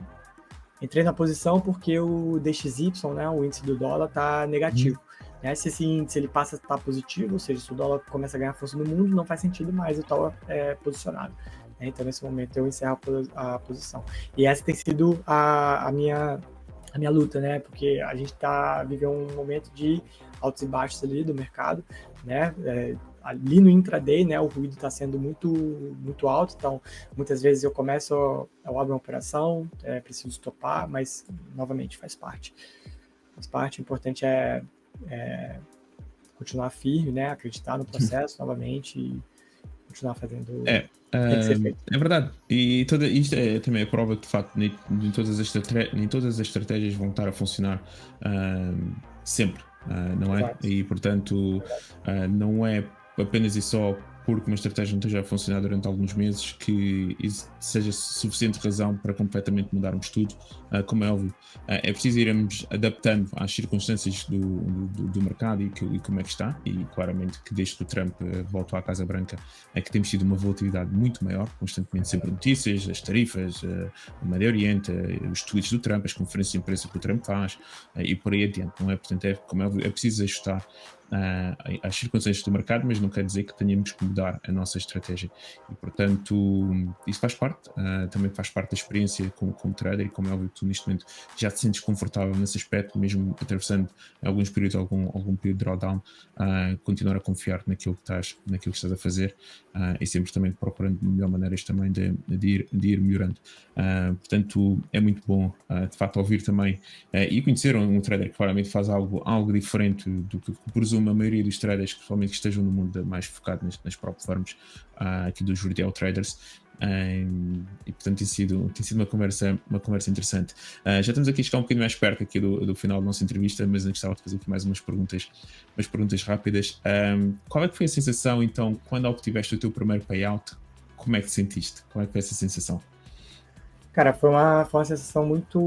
[SPEAKER 1] entrei na posição porque o DXY, né, o índice do dólar, está negativo. Né? Se esse índice ele passa a estar positivo, ou seja, se o dólar começa a ganhar força no mundo, não faz sentido mais eu estar posicionado. Né? Então, nesse momento, eu encerro a posição. E essa tem sido a minha luta, né? Porque a gente está vivendo um momento de altos e baixos ali do mercado, né? Ali no intraday, né? O ruído está sendo muito alto, então muitas vezes eu abro uma operação, preciso estopar, mas novamente faz parte. O importante é continuar firme, né? Acreditar no processo novamente continuar fazendo o
[SPEAKER 2] É,
[SPEAKER 1] que tem que ser feito.
[SPEAKER 2] é verdade. E isto é também a prova que, de facto, nem todas as estratégias vão estar a funcionar sempre, não é?
[SPEAKER 1] Exato.
[SPEAKER 2] E, portanto, não é apenas e só porque uma estratégia não esteja a funcionar durante alguns meses que isso seja suficiente razão para completamente mudarmos tudo. Como é óbvio, é preciso irmos adaptando às circunstâncias do mercado e como é que está. E claramente que desde que o Trump voltou à Casa Branca é que temos tido uma volatilidade muito maior, constantemente sempre notícias, as tarifas, o Médio Oriente, os tweets do Trump, as conferências de imprensa que o Trump faz e por aí adiante, não é? Portanto, como é óbvio, é preciso ajustar às circunstâncias do mercado, mas não quer dizer que tenhamos que mudar a nossa estratégia. E, portanto, isso faz parte, também faz parte da experiência como trader, e como é óbvio, tu neste momento já te sentes confortável nesse aspecto, mesmo atravessando alguns períodos, algum período de drawdown, continuar a confiar naquilo que estás a fazer e sempre também procurando melhor maneiras também de ir melhorando. Portanto, é muito bom, de facto, ouvir também e conhecer um trader que claramente faz algo diferente do que presumo a maioria dos traders, principalmente que estejam no mundo mais focado nas prop firms, aqui dos retail traders. E portanto tem sido uma conversa interessante. Já estamos aqui a chegar um bocadinho mais perto aqui do final da nossa entrevista, mas antes gostava de fazer aqui mais umas perguntas rápidas. Qual é que foi a sensação então quando obtiveste o teu primeiro payout? Como é que te sentiste? Qual é que foi essa sensação?
[SPEAKER 1] Cara, foi uma sensação muito,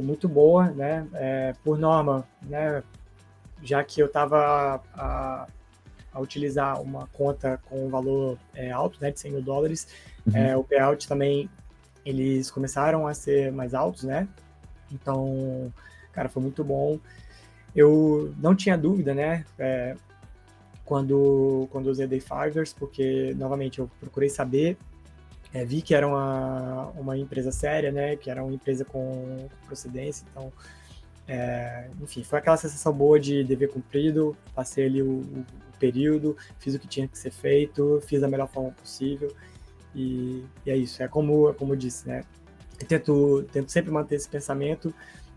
[SPEAKER 1] muito boa, né? Por norma, né? Já que eu estava a utilizar uma conta com um valor alto, né, de $100.000, o payout também, eles começaram a ser mais altos, né? Então, cara, foi muito bom. Eu não tinha dúvida, né, quando eu usei Day Fivers, porque, novamente, eu procurei saber, vi que era uma empresa séria, né, que era uma empresa com procedência, então, enfim, foi aquela sensação boa de dever cumprido, passei ali o período, fiz o que tinha que ser feito, fiz da melhor forma possível, e é isso, como eu disse, né, eu tento sempre manter esse pensamento,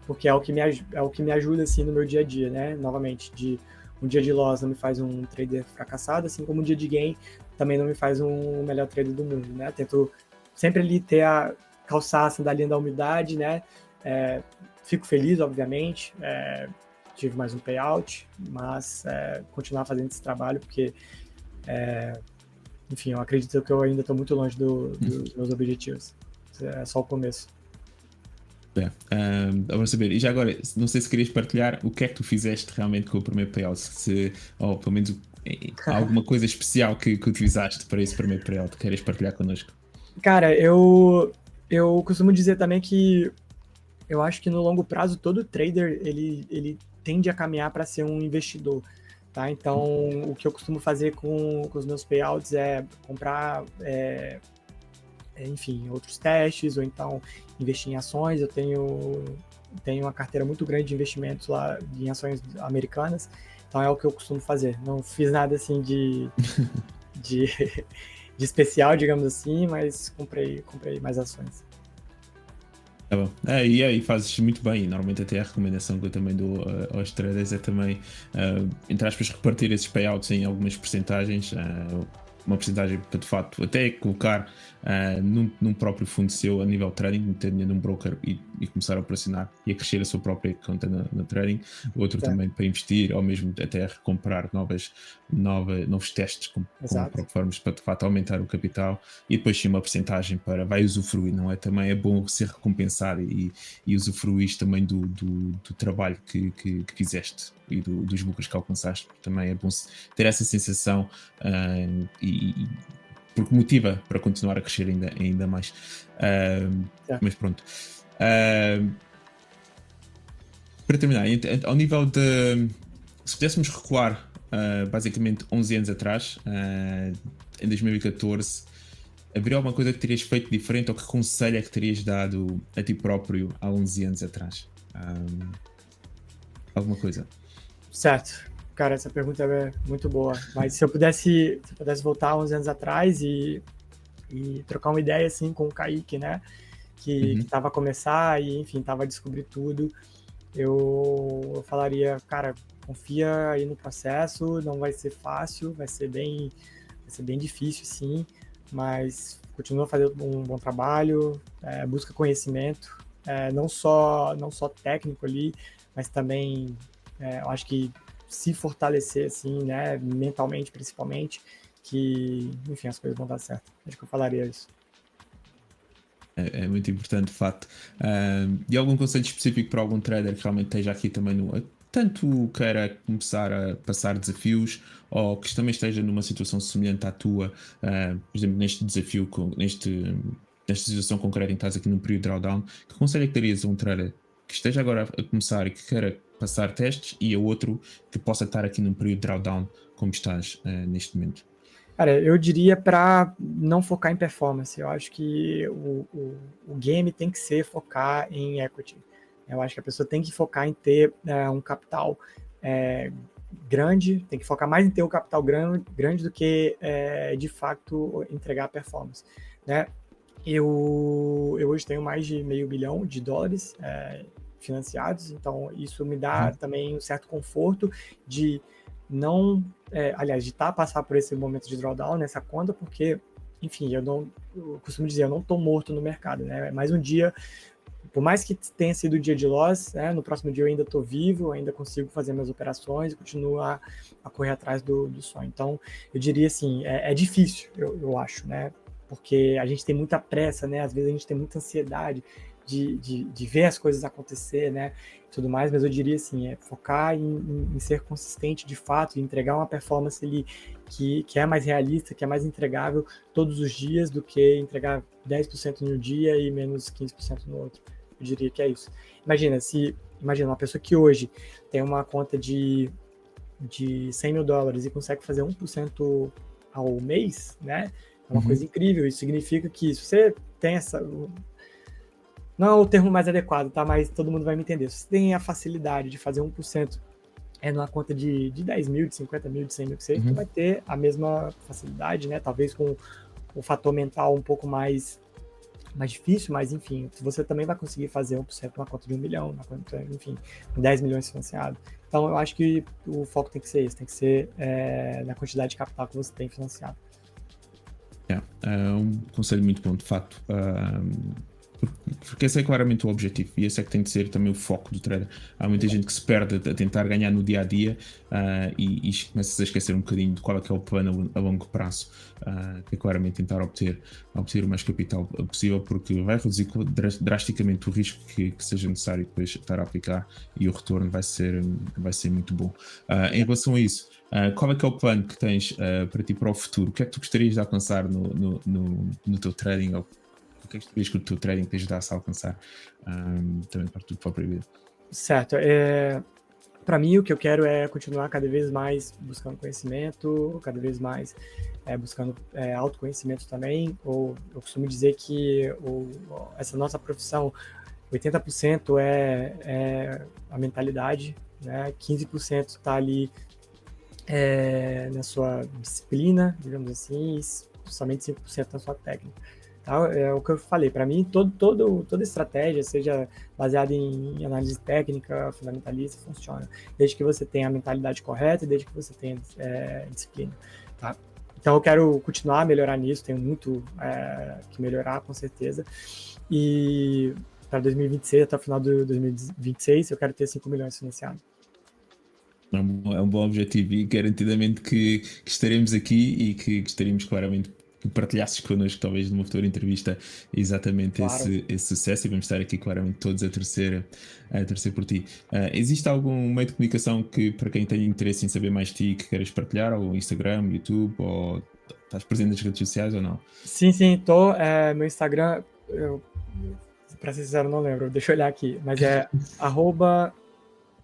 [SPEAKER 1] porque é o que me ajuda, assim, no meu dia a dia, né, novamente, um dia de loss não me faz um trader fracassado, assim como um dia de gain também não me faz um melhor trader do mundo, né, tento sempre ali calçar a sandalinha da humildade, né, fico feliz, obviamente, tive mais um payout, mas continuar fazendo esse trabalho, porque, enfim, eu acredito que eu ainda estou muito longe dos meus objetivos. É só o começo.
[SPEAKER 2] Vamos saber. E já agora, não sei se querias partilhar o que é que tu fizeste realmente com o primeiro payout, ou pelo menos alguma coisa especial que utilizaste para esse primeiro payout, queres partilhar connosco?
[SPEAKER 1] Cara, eu costumo dizer também que eu acho que no longo prazo todo trader ele tende a caminhar para ser um investidor, tá? Então, o que eu costumo fazer com os meus payouts é comprar, enfim, outros testes, ou então investir em ações. Eu tenho uma carteira muito grande de investimentos lá em ações americanas, então é o que eu costumo fazer. Não fiz nada assim de, de especial, digamos assim, mas comprei mais ações.
[SPEAKER 2] Tá bom. E aí fazes muito bem, e normalmente até a recomendação que eu também dou aos traders é também, entre aspas, repartir esses payouts em algumas percentagens, uma percentagem para de facto até colocar num próprio fundo seu a nível trading, ter dinheiro num broker e começar a operacionar e a crescer a sua própria conta na trading, outro também para investir ou mesmo até recomprar novos testes com plataformas para de facto aumentar o capital e depois sim uma percentagem para vai usufruir, não é? Também é bom ser recompensado e usufruir também do trabalho que fizeste e dos lucros que alcançaste. Também é bom ter essa sensação porque motiva para continuar a crescer ainda mais. Mas pronto. Para terminar, ao nível de. Se pudéssemos recuar basicamente 11 anos atrás, em 2014, haveria alguma coisa que terias feito diferente ou que conselho é que terias dado a ti próprio há 11 anos atrás? Alguma coisa?
[SPEAKER 1] Certo. Cara, essa pergunta é muito boa. Mas se eu pudesse voltar 11 anos atrás e trocar uma ideia assim com o Kaique, né? Que estava a começar e, enfim, estava a descobrir tudo, eu falaria, cara, confia aí no processo, não vai ser fácil, vai ser bem vai ser bem difícil, sim, mas continua fazendo um bom trabalho, busca conhecimento, não só técnico ali, mas também eu acho que se fortalecer, assim, né, mentalmente principalmente, que, enfim, as coisas vão dar certo. Acho que eu falaria isso.
[SPEAKER 2] É muito importante, de facto. E algum conselho específico para algum trader que realmente esteja aqui também no. Tanto queira começar a passar desafios ou que também esteja numa situação semelhante à tua, por exemplo, neste desafio, nesta situação concreta em que estás aqui num período de drawdown, que conselho é que darias a um trader que esteja agora a começar e que queira passar testes e a outro que possa estar aqui num período de drawdown como estás neste momento?
[SPEAKER 1] Cara, eu diria para não focar em performance. Eu acho que o game tem que ser focar em equity. Eu acho que a pessoa tem que focar em ter um capital grande, tem que focar mais em ter um capital grande do que, de fato, entregar performance. Né? Eu hoje tenho mais de $500 milhão financiados, então isso me dá também um certo conforto de não, aliás, de passar por esse momento de drawdown nessa conta, porque, enfim, eu costumo dizer, eu não estou morto no mercado, né? É mais um dia, por mais que tenha sido um dia de loss, né? No próximo dia eu ainda estou vivo, ainda consigo fazer minhas operações e continuo a correr atrás do sonho. Então, eu diria assim, é difícil, eu acho, né? Porque a gente tem muita pressa, né? Às vezes a gente tem muita ansiedade de ver as coisas acontecer, né? Tudo mais, mas eu diria assim, focar em ser consistente de fato e entregar uma performance ali que é mais realista, que é mais entregável todos os dias do que entregar 10% no dia e menos 15% no outro. Eu diria que é isso. Imagina uma pessoa que hoje tem uma conta de $100 mil e consegue fazer 1% ao mês, né? É uma coisa incrível. Isso significa que se você tem essa... Não é o termo mais adequado, tá? Mas todo mundo vai me entender. Se você tem a facilidade de fazer 1% numa conta de 10 mil, de 50 mil, de 100 mil que seja, tu vai ter a mesma facilidade, né? Talvez com o fator mental um pouco mais difícil, mas enfim, você também vai conseguir fazer 1% numa conta de 1 milhão, na conta, enfim, com 10 milhões financiado. Então, eu acho que o foco tem que ser esse, tem que ser na quantidade de capital que você tem financiado.
[SPEAKER 2] É um conselho muito bom, de facto. Porque esse é claramente o objetivo e esse é que tem de ser também o foco do trader. Há muita gente que se perde a tentar ganhar no dia a dia e começa a esquecer um bocadinho de qual é que é o plano a longo prazo, que é claramente tentar obter o mais capital possível, porque vai reduzir drasticamente o risco que seja necessário depois estar a aplicar e o retorno vai ser muito bom. Em relação a isso, qual é que é o plano que tens para ti para o futuro? O que é que tu gostarias de alcançar no teu trading? O que é que tu vês que o teu trading te ajudasse a alcançar também para a tua própria vida?
[SPEAKER 1] Certo. Para mim, o que eu quero é continuar cada vez mais buscando conhecimento, cada vez mais buscando autoconhecimento também. Ou eu costumo dizer que essa nossa profissão, 80% é a mentalidade, né? 15% está ali na sua disciplina, digamos assim, e somente 5% na sua técnica. Tá? É o que eu falei, para mim, toda estratégia, seja baseada em análise técnica, fundamentalista, funciona, desde que você tenha a mentalidade correta e desde que você tenha disciplina. Tá? Então, eu quero continuar a melhorar nisso, tenho muito que melhorar, com certeza. E para 2026, até o final de 2026, eu quero ter 5 milhões financiados.
[SPEAKER 2] É um bom objetivo e garantidamente que estaremos aqui e que gostaríamos claramente que partilhasses connosco, talvez numa futura entrevista, exatamente
[SPEAKER 1] Claro.
[SPEAKER 2] esse sucesso e vamos estar aqui claramente todos a torcer por ti. Existe algum meio de comunicação que, para quem tem interesse em saber mais de ti, que queiras partilhar? Ou Instagram, YouTube, ou estás presente nas redes sociais ou não?
[SPEAKER 1] Sim, tô. Meu Instagram, pra ser sincero, não lembro, deixa eu olhar aqui, mas é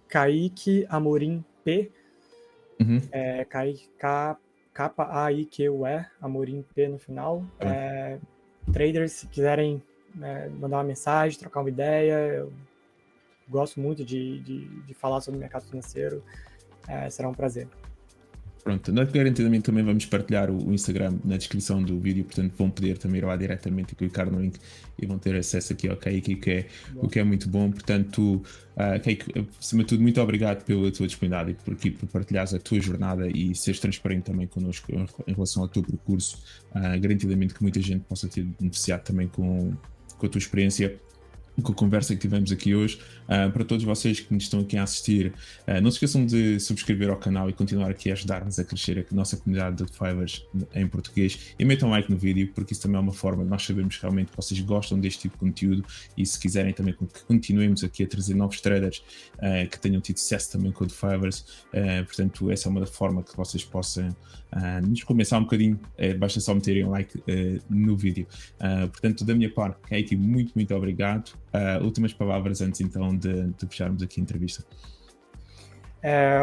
[SPEAKER 1] @Kaique Amorim P, Kaique K-A-I-Q-U-E, Amorim P no final. Traders, se quiserem mandar uma mensagem, trocar uma ideia, eu gosto muito de falar sobre o mercado financeiro, será um prazer.
[SPEAKER 2] Pronto, nós garantidamente também vamos partilhar o Instagram na descrição do vídeo, portanto vão poder também ir lá diretamente e clicar no link e vão ter acesso aqui ao Cake, o que é muito bom. Portanto, Cake, acima de tudo, muito obrigado pela tua disponibilidade e por partilhares a tua jornada e seres transparente também connosco em relação ao teu percurso. Garantidamente que muita gente possa ter beneficiado também com a tua experiência, com a conversa que tivemos aqui hoje. Para todos vocês que nos estão aqui a assistir, não se esqueçam de subscrever ao canal e continuar aqui a ajudar-nos a crescer a nossa comunidade de Fivers em português, e metam like no vídeo, porque isso também é uma forma de nós sabermos realmente que vocês gostam deste tipo de conteúdo, e se quiserem também que continuemos aqui a trazer novos traders que tenham tido sucesso também com o Fivers, portanto essa é uma forma que vocês possam nos recomeçar um bocadinho. Basta só meterem like no vídeo. Portanto, da minha parte, Katie, muito obrigado. Últimas palavras antes então de fecharmos aqui a entrevista.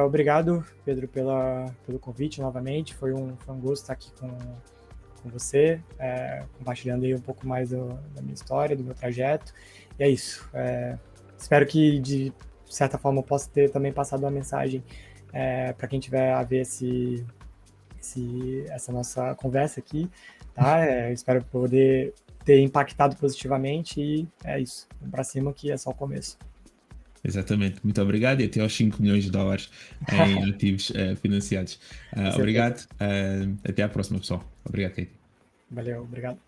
[SPEAKER 1] Obrigado, Pedro, pelo convite novamente. Foi um gosto estar aqui com você, compartilhando aí um pouco mais da minha história, do meu trajeto. E é isso. Espero que, de certa forma, eu possa ter também passado uma mensagem para quem tiver a ver essa nossa conversa aqui, tá? Espero poder ter impactado positivamente, e é isso. Vamos para cima, que é só o começo.
[SPEAKER 2] Exatamente, muito obrigado, e até aos 5 milhões de dólares em ativos financiados. Obrigado, até à próxima, pessoal. Obrigado, Kate.
[SPEAKER 1] Valeu, obrigado.